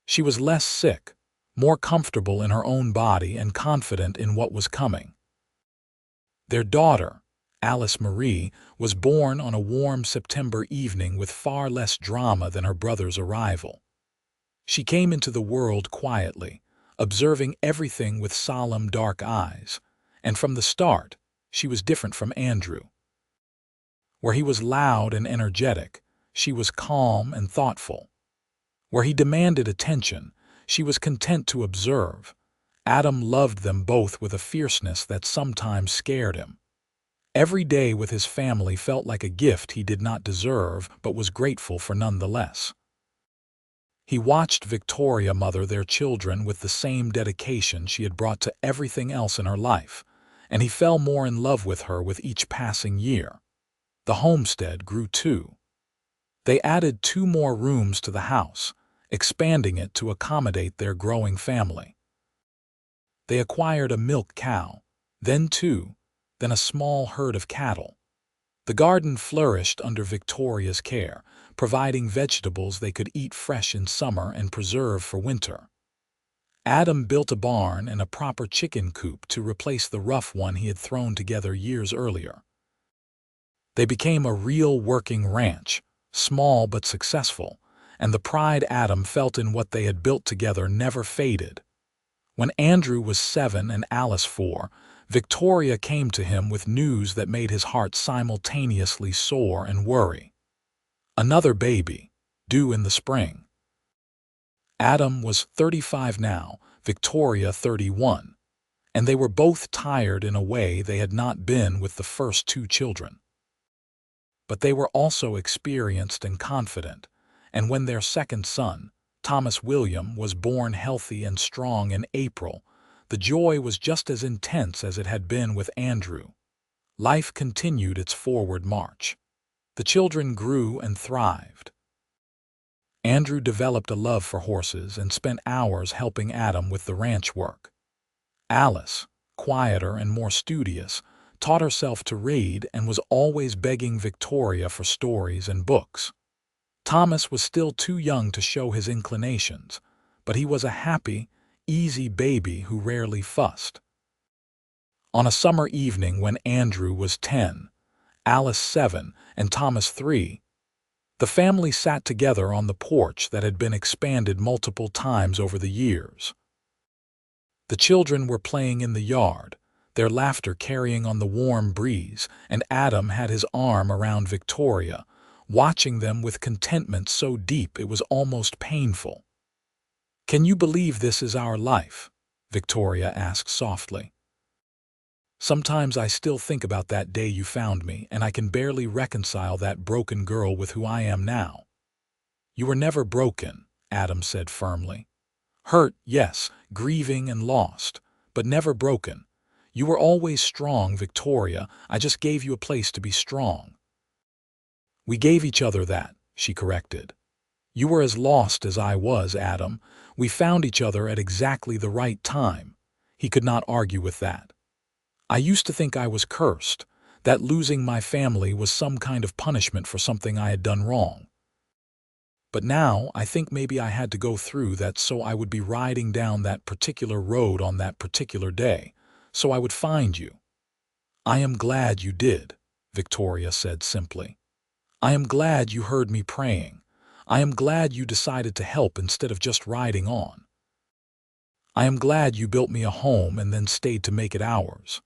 Speaker 1: She was less sick, more comfortable in her own body and confident in what was coming. Their daughter, Alice Marie, was born on a warm September evening with far less drama than her brother's arrival. She came into the world quietly, observing everything with solemn dark eyes, and from the start, she was different from Andrew. Where he was loud and energetic, she was calm and thoughtful. Where he demanded attention, she was content to observe. Adam loved them both with a fierceness that sometimes scared him. Every day with his family felt like a gift he did not deserve but was grateful for nonetheless. He watched Victoria mother their children with the same dedication she had brought to everything else in her life, and he fell more in love with her with each passing year. The homestead grew too. They added 2 more rooms to the house, expanding it to accommodate their growing family. They acquired a milk cow, then 2, then a small herd of cattle. The garden flourished under Victoria's care, providing vegetables they could eat fresh in summer and preserve for winter. Adam built a barn and a proper chicken coop to replace the rough one he had thrown together years earlier. They became a real working ranch, small but successful, and the pride Adam felt in what they had built together never faded. When Andrew was 7 and Alice 4, Victoria came to him with news that made his heart simultaneously soar and worry. Another baby, due in the spring. Adam was 35 now, Victoria 31, and they were both tired in a way they had not been with the first 2 children. But they were also experienced and confident, and when their second son, Thomas William, was born healthy and strong in April, the joy was just as intense as it had been with Andrew. Life continued its forward march. The children grew and thrived. Andrew developed a love for horses and spent hours helping Adam with the ranch work. Alice, quieter and more studious, taught herself to read and was always begging Victoria for stories and books. Thomas was still too young to show his inclinations, but he was a happy, easy baby who rarely fussed. On a summer evening when Andrew was 10, Alice 7, and Thomas 3, the family sat together on the porch that had been expanded multiple times over the years. The children were playing in the yard, their laughter carrying on the warm breeze, and Adam had his arm around Victoria, watching them with contentment so deep it was almost painful. "Can you believe this is our life?" Victoria asked softly. "Sometimes I still think about that day you found me, and I can barely reconcile that broken girl with who I am now." "You were never broken," Adam said firmly. "Hurt, yes, grieving and lost, but never broken. You were always strong, Victoria. I just gave you a place to be strong." "We gave each other that," she corrected. "You were as lost as I was, Adam. We found each other at exactly the right time." He could not argue with that. "I used to think I was cursed, that losing my family was some kind of punishment for something I had done wrong. But now I think maybe I had to go through that so I would be riding down that particular road on that particular day, so I would find you." "I am glad you did," Victoria said simply. "I am glad you heard me praying. I am glad you decided to help instead of just riding on. I am glad you built me a home and then stayed to make it ours."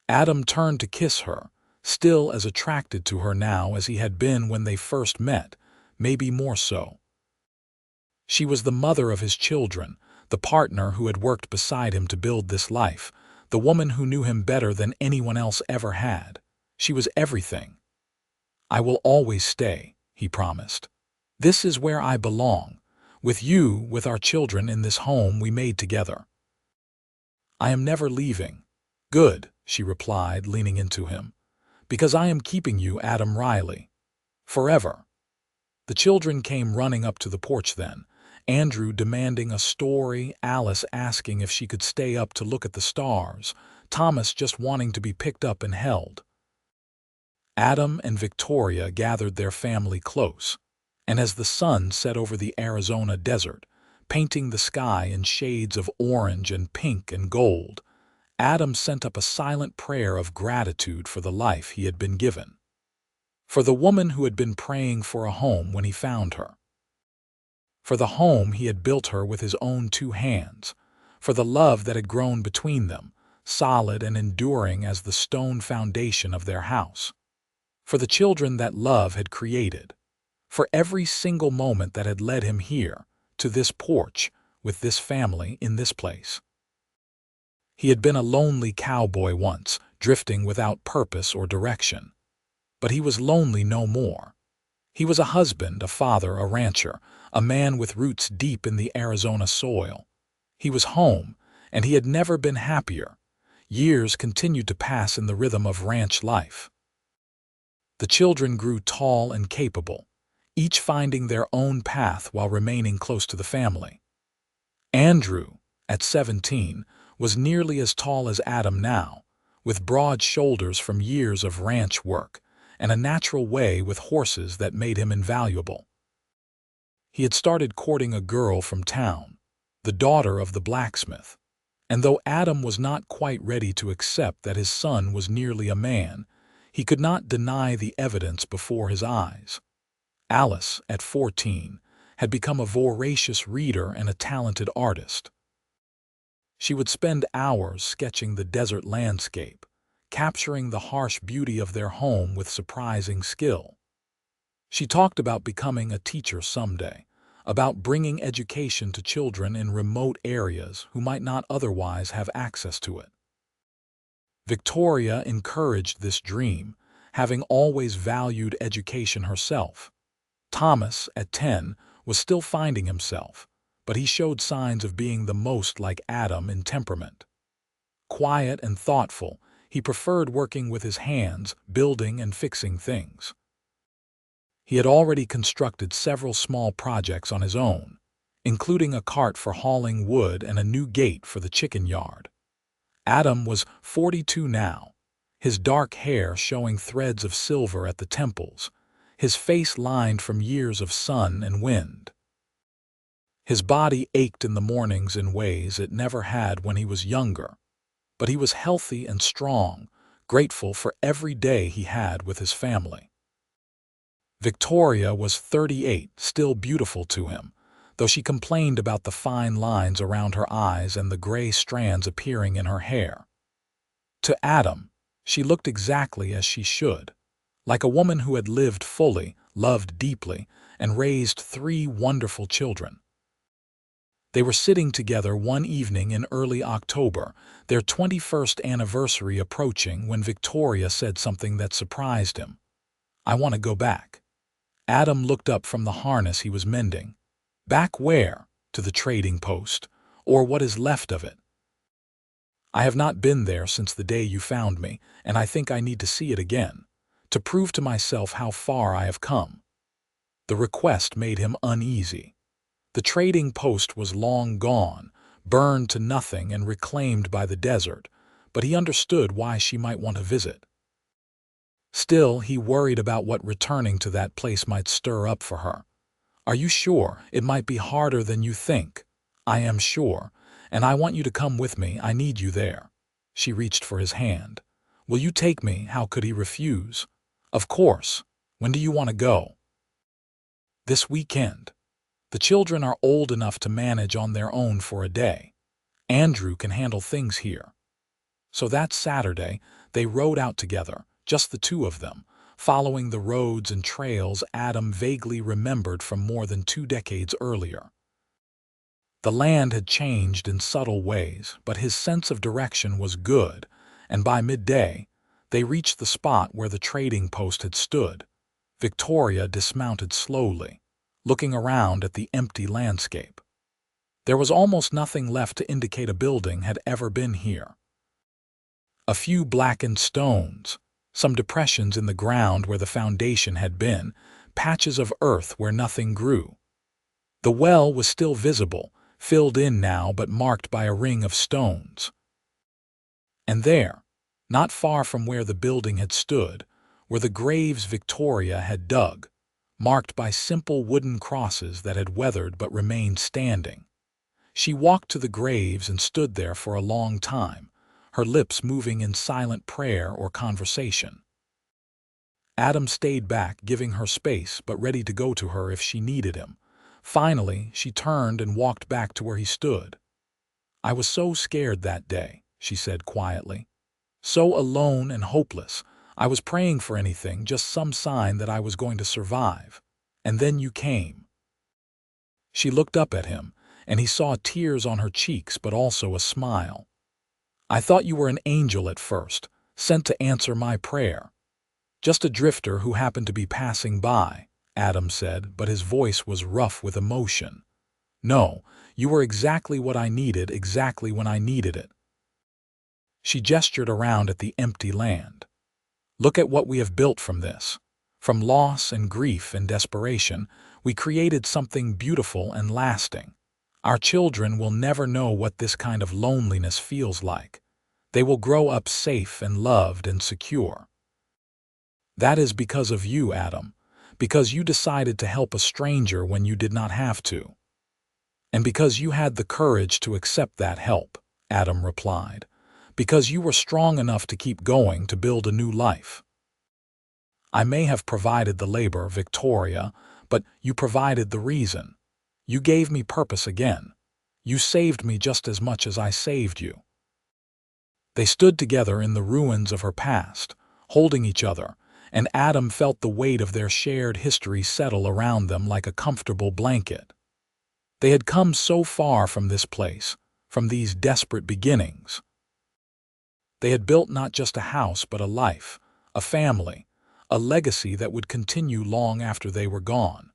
Speaker 1: Adam turned to kiss her, still as attracted to her now as he had been when they first met, maybe more so. She was the mother of his children, the partner who had worked beside him to build this life, the woman who knew him better than anyone else ever had. She was everything. "I will always stay," he promised. "This is where I belong, with you, with our children in this home we made together." "I am never leaving." "Good," she replied, leaning into him, "because I am keeping you, Adam Riley. Forever." The children came running up to the porch then, Andrew demanding a story, Alice asking if she could stay up to look at the stars, Thomas just wanting to be picked up and held. Adam and Victoria gathered their family close, and as the sun set over the Arizona desert, painting the sky in shades of orange and pink and gold, Adam sent up a silent prayer of gratitude for the life he had been given, for the woman who had been praying for a home when he found her, for the home he had built her with his own 2 hands, for the love that had grown between them, solid and enduring as the stone foundation of their house, for the children that love had created, for every single moment that had led him here, to this porch, with this family in this place. He had been a lonely cowboy once, drifting without purpose or direction. But he was lonely no more. He was a husband, a father, a rancher, a man with roots deep in the Arizona soil. He was home, and he had never been happier. Years continued to pass in the rhythm of ranch life. The children grew tall and capable, each finding their own path while remaining close to the family. Andrew, at 17, was nearly as tall as Adam now, with broad shoulders from years of ranch work, and a natural way with horses that made him invaluable. He had started courting a girl from town, the daughter of the blacksmith, and though Adam was not quite ready to accept that his son was nearly a man, he could not deny the evidence before his eyes. Alice, at 14, had become a voracious reader and a talented artist. She would spend hours sketching the desert landscape, capturing the harsh beauty of their home with surprising skill. She talked about becoming a teacher someday, about bringing education to children in remote areas who might not otherwise have access to it. Victoria encouraged this dream, having always valued education herself. Thomas, at 10, was still finding himself, but he showed signs of being the most like Adam in temperament. Quiet and thoughtful, he preferred working with his hands, building and fixing things. He had already constructed several small projects on his own, including a cart for hauling wood and a new gate for the chicken yard. Adam was 42 now, his dark hair showing threads of silver at the temples, his face lined from years of sun and wind. His body ached in the mornings in ways it never had when he was younger, but he was healthy and strong, grateful for every day he had with his family. Victoria was 38, still beautiful to him, though she complained about the fine lines around her eyes and the gray strands appearing in her hair. To Adam, she looked exactly as she should, like a woman who had lived fully, loved deeply, and raised 3 wonderful children. They were sitting together one evening in early October, their 21st anniversary approaching, when Victoria said something that surprised him. "I want to go back." Adam looked up from the harness he was mending. "Back where? To the trading post, or what is left of it?" "I have not been there since the day you found me, and I think I need to see it again, to prove to myself how far I have come." The request made him uneasy. The trading post was long gone, burned to nothing and reclaimed by the desert, but he understood why she might want to visit. Still, he worried about what returning to that place might stir up for her. "Are you sure? It might be harder than you think." "I am sure, and I want you to come with me. I need you there." She reached for his hand. "Will you take me?" How could he refuse? "Of course. When do you want to go?" "This weekend. The children are old enough to manage on their own for a day. Andrew can handle things here." So that Saturday, they rode out together, just the 2 of them, following the roads and trails Adam vaguely remembered from more than 2 decades earlier. The land had changed in subtle ways, but his sense of direction was good, and by midday, they reached the spot where the trading post had stood. Victoria dismounted slowly, looking around at the empty landscape. There was almost nothing left to indicate a building had ever been here. A few blackened stones, some depressions in the ground where the foundation had been, patches of earth where nothing grew. The well was still visible, filled in now but marked by a ring of stones. And there, not far from where the building had stood, were the graves Victoria had dug, marked by simple wooden crosses that had weathered but remained standing. She walked to the graves and stood there for a long time, her lips moving in silent prayer or conversation. Adam stayed back, giving her space but ready to go to her if she needed him. Finally, she turned and walked back to where he stood. "I was so scared that day," she said quietly. "So alone and hopeless. I was praying for anything, just some sign that I was going to survive. And then you came." She looked up at him, and he saw tears on her cheeks but also a smile. "I thought you were an angel at first, sent to answer my prayer." "Just a drifter who happened to be passing by," Adam said, but his voice was rough with emotion. "No, you were exactly what I needed, exactly when I needed it." She gestured around at the empty land. "Look at what we have built from this. From loss and grief and desperation, we created something beautiful and lasting. Our children will never know what this kind of loneliness feels like. They will grow up safe and loved and secure. That is because of you, Adam, because you decided to help a stranger when you did not have to. And because you had the courage to accept that help," Adam replied, "because you were strong enough to keep going, to build a new life. I may have provided the labor, Victoria, but you provided the reason. You gave me purpose again. You saved me just as much as I saved you." They stood together in the ruins of her past, holding each other, and Adam felt the weight of their shared history settle around them like a comfortable blanket. They had come so far from this place, from these desperate beginnings. They had built not just a house but a life, a family, a legacy that would continue long after they were gone.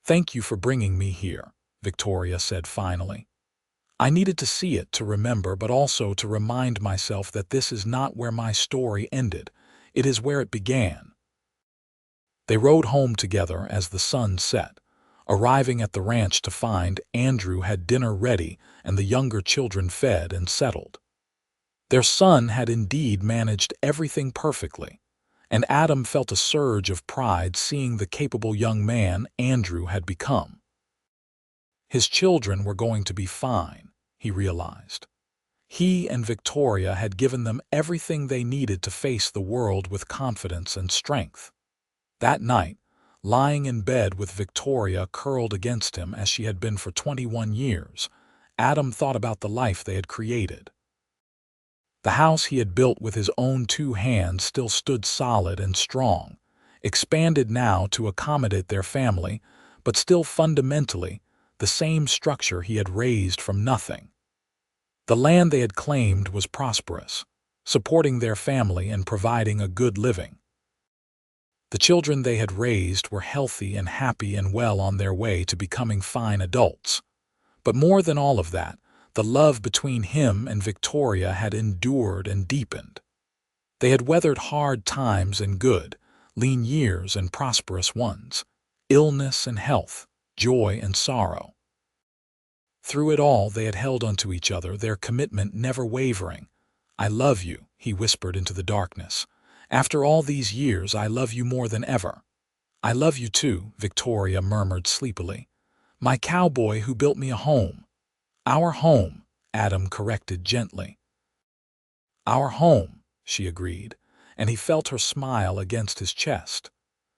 Speaker 1: "Thank you for bringing me here," Victoria said finally. "I needed to see it to remember, but also to remind myself that this is not where my story ended. It is where it began." They rode home together as the sun set, arriving at the ranch to find Andrew had dinner ready and the younger children fed and settled. Their son had indeed managed everything perfectly, and Adam felt a surge of pride seeing the capable young man Andrew had become. His children were going to be fine, he realized. He and Victoria had given them everything they needed to face the world with confidence and strength. That night, lying in bed with Victoria curled against him as she had been for 21 years, Adam thought about the life they had created. The house he had built with his own 2 hands still stood solid and strong, expanded now to accommodate their family, but still fundamentally the same structure he had raised from nothing. The land they had claimed was prosperous, supporting their family and providing a good living. The children they had raised were healthy and happy and well on their way to becoming fine adults. But more than all of that, the love between him and Victoria had endured and deepened. They had weathered hard times and good, lean years and prosperous ones, illness and health, joy and sorrow. Through it all they had held onto each other, their commitment never wavering. "I love you," he whispered into the darkness. "After all these years, I love you more than ever." "I love you too," Victoria murmured sleepily. "My cowboy who built me a home." "Our home," Adam corrected gently. "Our home," she agreed, and he felt her smile against his chest.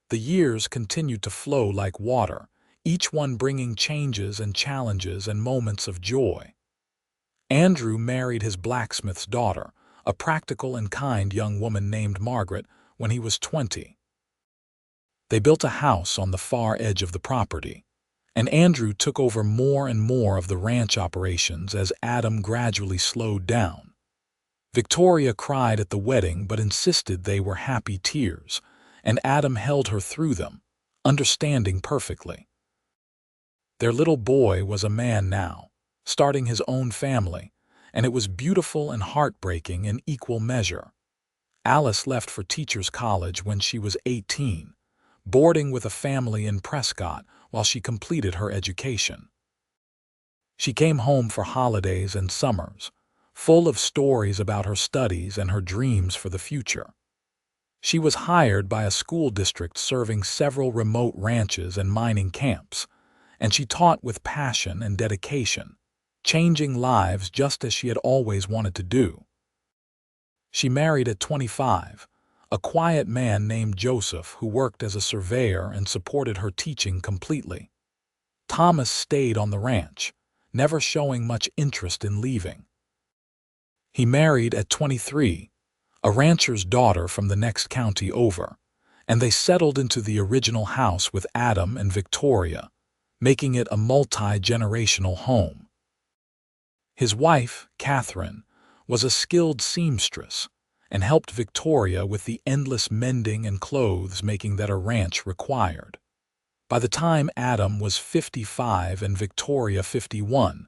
Speaker 1: The years continued to flow like water, each one bringing changes and challenges and moments of joy. Andrew married his blacksmith's daughter, a practical and kind young woman named Margaret, when he was 20. They built a house on the far edge of the property, and Andrew took over more and more of the ranch operations as Adam gradually slowed down. Victoria cried at the wedding but insisted they were happy tears, and Adam held her through them, understanding perfectly. Their little boy was a man now, starting his own family, and it was beautiful and heartbreaking in equal measure. Alice left for teacher's college when she was 18, boarding with a family in Prescott while she completed her education. She came home for holidays and summers, full of stories about her studies and her dreams for the future. She was hired by a school district serving several remote ranches and mining camps, and she taught with passion and dedication, changing lives just as she had always wanted to do. She married at 25, a quiet man named Joseph who worked as a surveyor and supported her teaching completely. Thomas stayed on the ranch, never showing much interest in leaving. He married at 23, a rancher's daughter from the next county over, and they settled into the original house with Adam and Victoria, making it a multi-generational home. His wife, Catherine, was a skilled seamstress and helped Victoria with the endless mending and clothes making that a ranch required. By the time Adam was 55 and Victoria 51,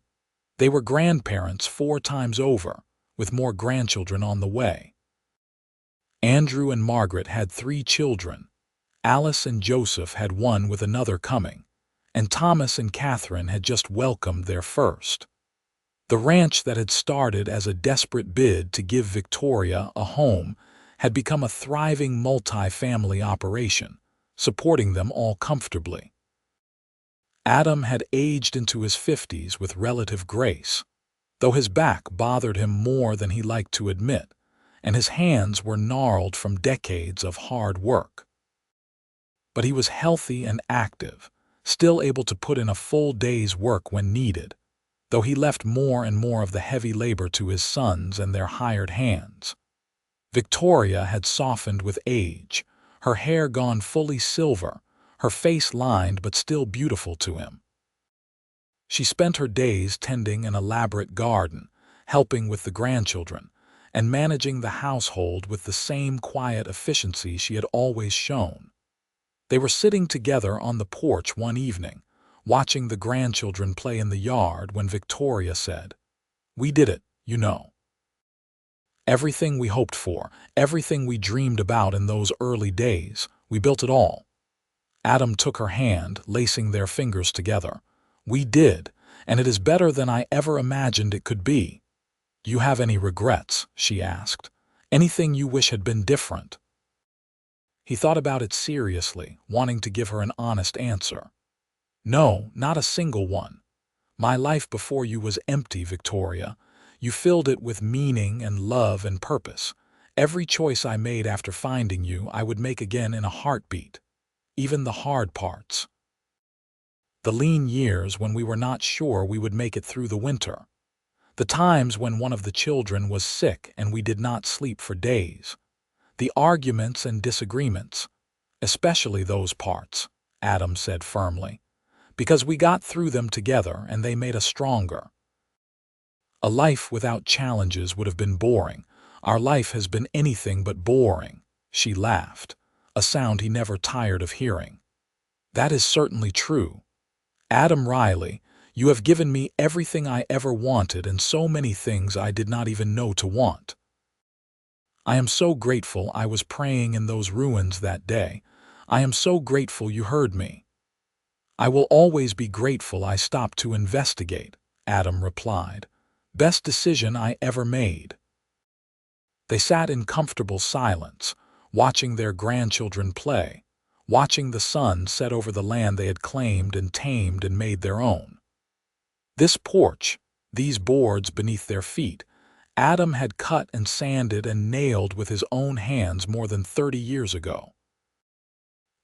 Speaker 1: they were grandparents 4 times over, with more grandchildren on the way. Andrew and Margaret had 3 children. Alice and Joseph had 1 with another coming, and Thomas and Catherine had just welcomed their first. The ranch that had started as a desperate bid to give Victoria a home had become a thriving multi-family operation, supporting them all comfortably. Adam had aged into his 50s with relative grace, though his back bothered him more than he liked to admit, and his hands were gnarled from decades of hard work. But he was healthy and active, still able to put in a full day's work when needed, though he left more and more of the heavy labor to his sons and their hired hands. Victoria had softened with age, her hair gone fully silver, her face lined but still beautiful to him. She spent her days tending an elaborate garden, helping with the grandchildren, and managing the household with the same quiet efficiency she had always shown. They were sitting together on the porch one evening, watching the grandchildren play in the yard when Victoria said, "We did it, you know. Everything we hoped for, everything we dreamed about in those early days, we built it all." Adam took her hand, lacing their fingers together. "We did, and it is better than I ever imagined it could be." "Do you have any regrets?" she asked. "Anything you wish had been different?" He thought about it seriously, wanting to give her an honest answer. "No, not a single one. My life before you was empty, Victoria. You filled it with meaning and love and purpose. Every choice I made after finding you, I would make again in a heartbeat. Even the hard parts. The lean years when we were not sure we would make it through the winter. The times when one of the children was sick and we did not sleep for days. The arguments and disagreements. Especially those parts," Adam said firmly, "because we got through them together and they made us stronger. A life without challenges would have been boring. Our life has been anything but boring." She laughed, a sound he never tired of hearing. "That is certainly true. Adam Riley, you have given me everything I ever wanted and so many things I did not even know to want. I am so grateful I was praying in those ruins that day. I am so grateful you heard me." "I will always be grateful I stopped to investigate," Adam replied. "Best decision I ever made." They sat in comfortable silence, watching their grandchildren play, watching the sun set over the land they had claimed and tamed and made their own. This porch, these boards beneath their feet, Adam had cut and sanded and nailed with his own hands more than 30 years ago.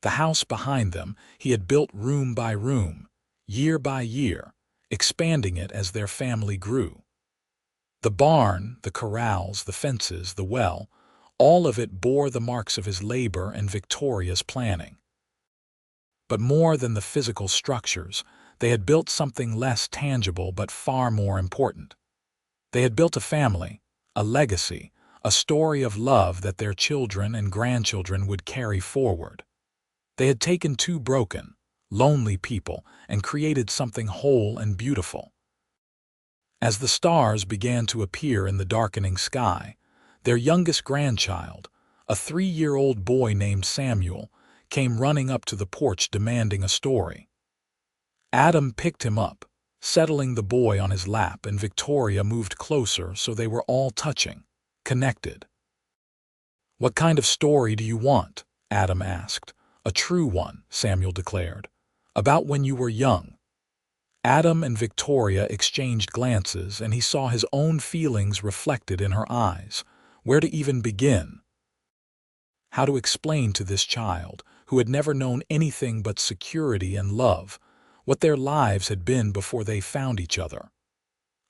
Speaker 1: The house behind them he had built room by room, year by year, expanding it as their family grew. The barn, the corrals, the fences, the well, all of it bore the marks of his labor and Victoria's planning. But more than the physical structures, they had built something less tangible but far more important. They had built a family, a legacy, a story of love that their children and grandchildren would carry forward. They had taken 2 broken, lonely people and created something whole and beautiful. As the stars began to appear in the darkening sky, their youngest grandchild, a 3-year-old boy named Samuel, came running up to the porch demanding a story. Adam picked him up, settling the boy on his lap, and Victoria moved closer so they were all touching, connected. "What kind of story do you want?" Adam asked. "A true one," Samuel declared. "About when you were young." Adam and Victoria exchanged glances, and he saw his own feelings reflected in her eyes. Where to even begin? How to explain to this child, who had never known anything but security and love, what their lives had been before they found each other?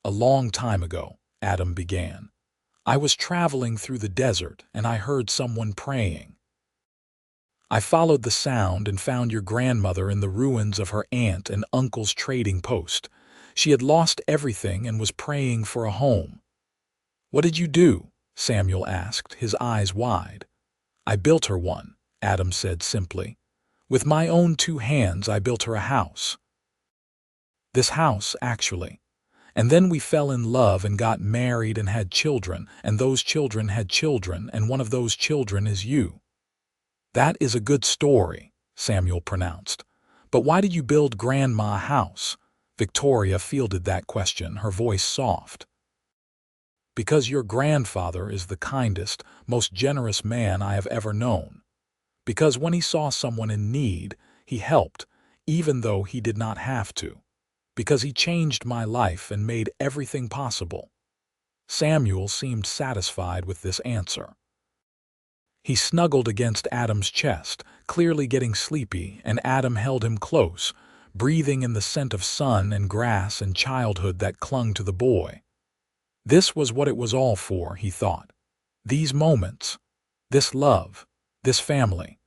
Speaker 1: "A long time ago," Adam began, "I was traveling through the desert and I heard someone praying. I followed the sound and found your grandmother in the ruins of her aunt and uncle's trading post. She had lost everything and was praying for a home." "What did you do?" Samuel asked, his eyes wide. "I built her one," Adam said simply. "With my own 2 hands I built her a house. This house, actually. And then we fell in love and got married and had children, and those children had children, and one of those children is you." "That is a good story," Samuel pronounced. "But why did you build Grandma a house?" Victoria fielded that question, her voice soft. "Because your grandfather is the kindest, most generous man I have ever known. Because when he saw someone in need, he helped, even though he did not have to. Because he changed my life and made everything possible." Samuel seemed satisfied with this answer. He snuggled against Adam's chest, clearly getting sleepy, and Adam held him close, breathing in the scent of sun and grass and childhood that clung to the boy. This was what it was all for, he thought. These moments, this love, this family.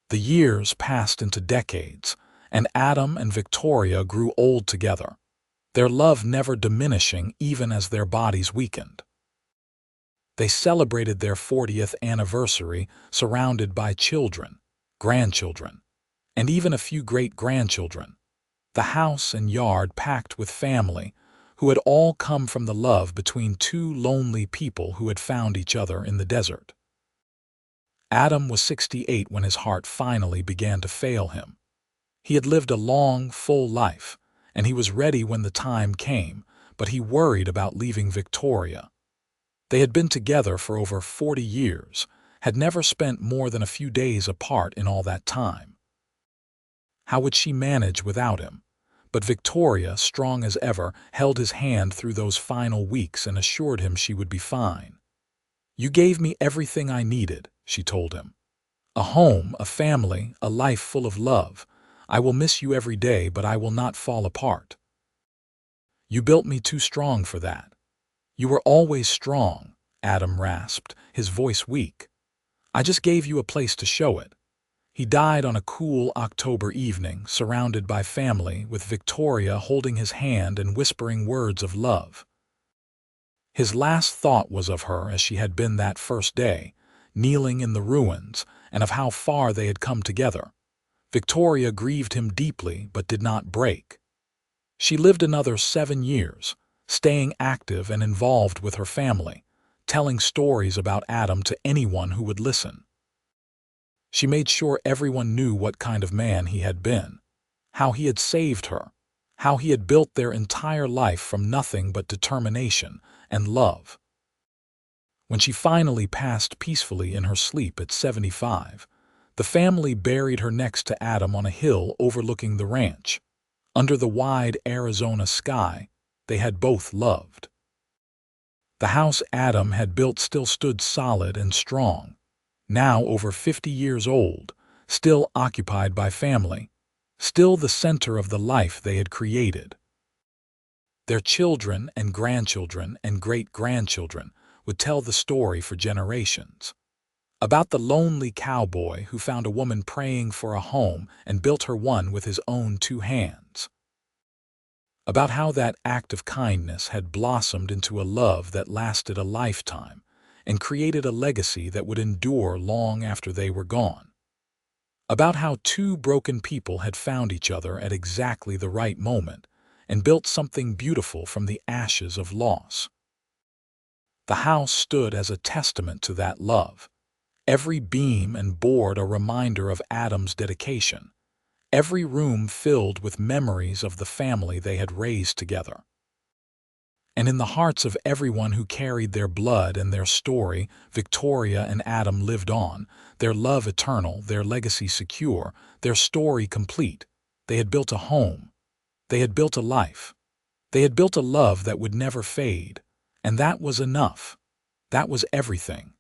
Speaker 1: The years passed into decades, and Adam and Victoria grew old together, their love never diminishing even as their bodies weakened. They celebrated their 40th anniversary surrounded by children, grandchildren, and even a few great-grandchildren, the house and yard packed with family who had all come from the love between 2 lonely people who had found each other in the desert. Adam was 68 when his heart finally began to fail him. He had lived a long, full life, and he was ready when the time came, but he worried about leaving Victoria. They had been together for over 40 years, had never spent more than a few days apart in all that time. How would she manage without him? But Victoria, strong as ever, held his hand through those final weeks and assured him she would be fine. "You gave me everything I needed," she told him. "A home, a family, a life full of love. I will miss you every day, but I will not fall apart. You built me too strong for that." "You were always strong," Adam rasped, his voice weak. "I just gave you a place to show it." He died on a cool October evening, surrounded by family, with Victoria holding his hand and whispering words of love. His last thought was of her as she had been that first day, kneeling in the ruins, and of how far they had come together. Victoria grieved him deeply but did not break. She lived another 7 years, staying active and involved with her family, telling stories about Adam to anyone who would listen. She made sure everyone knew what kind of man he had been, how he had saved her, how he had built their entire life from nothing but determination and love. When she finally passed peacefully in her sleep at 75, the family buried her next to Adam on a hill overlooking the ranch. Under the wide Arizona sky, they had both loved. The house Adam had built still stood solid and strong, now over 50 years old, still occupied by family, still the center of the life they had created. Their children and grandchildren and great-grandchildren would tell the story for generations. About the lonely cowboy who found a woman praying for a home and built her one with his own 2 hands. About how that act of kindness had blossomed into a love that lasted a lifetime and created a legacy that would endure long after they were gone. About how 2 broken people had found each other at exactly the right moment and built something beautiful from the ashes of loss. The house stood as a testament to that love. Every beam and board a reminder of Adam's dedication. Every room filled with memories of the family they had raised together. And in the hearts of everyone who carried their blood and their story, Victoria and Adam lived on, their love eternal, their legacy secure, their story complete. They had built a home. They had built a life. They had built a love that would never fade. And that was enough. That was everything.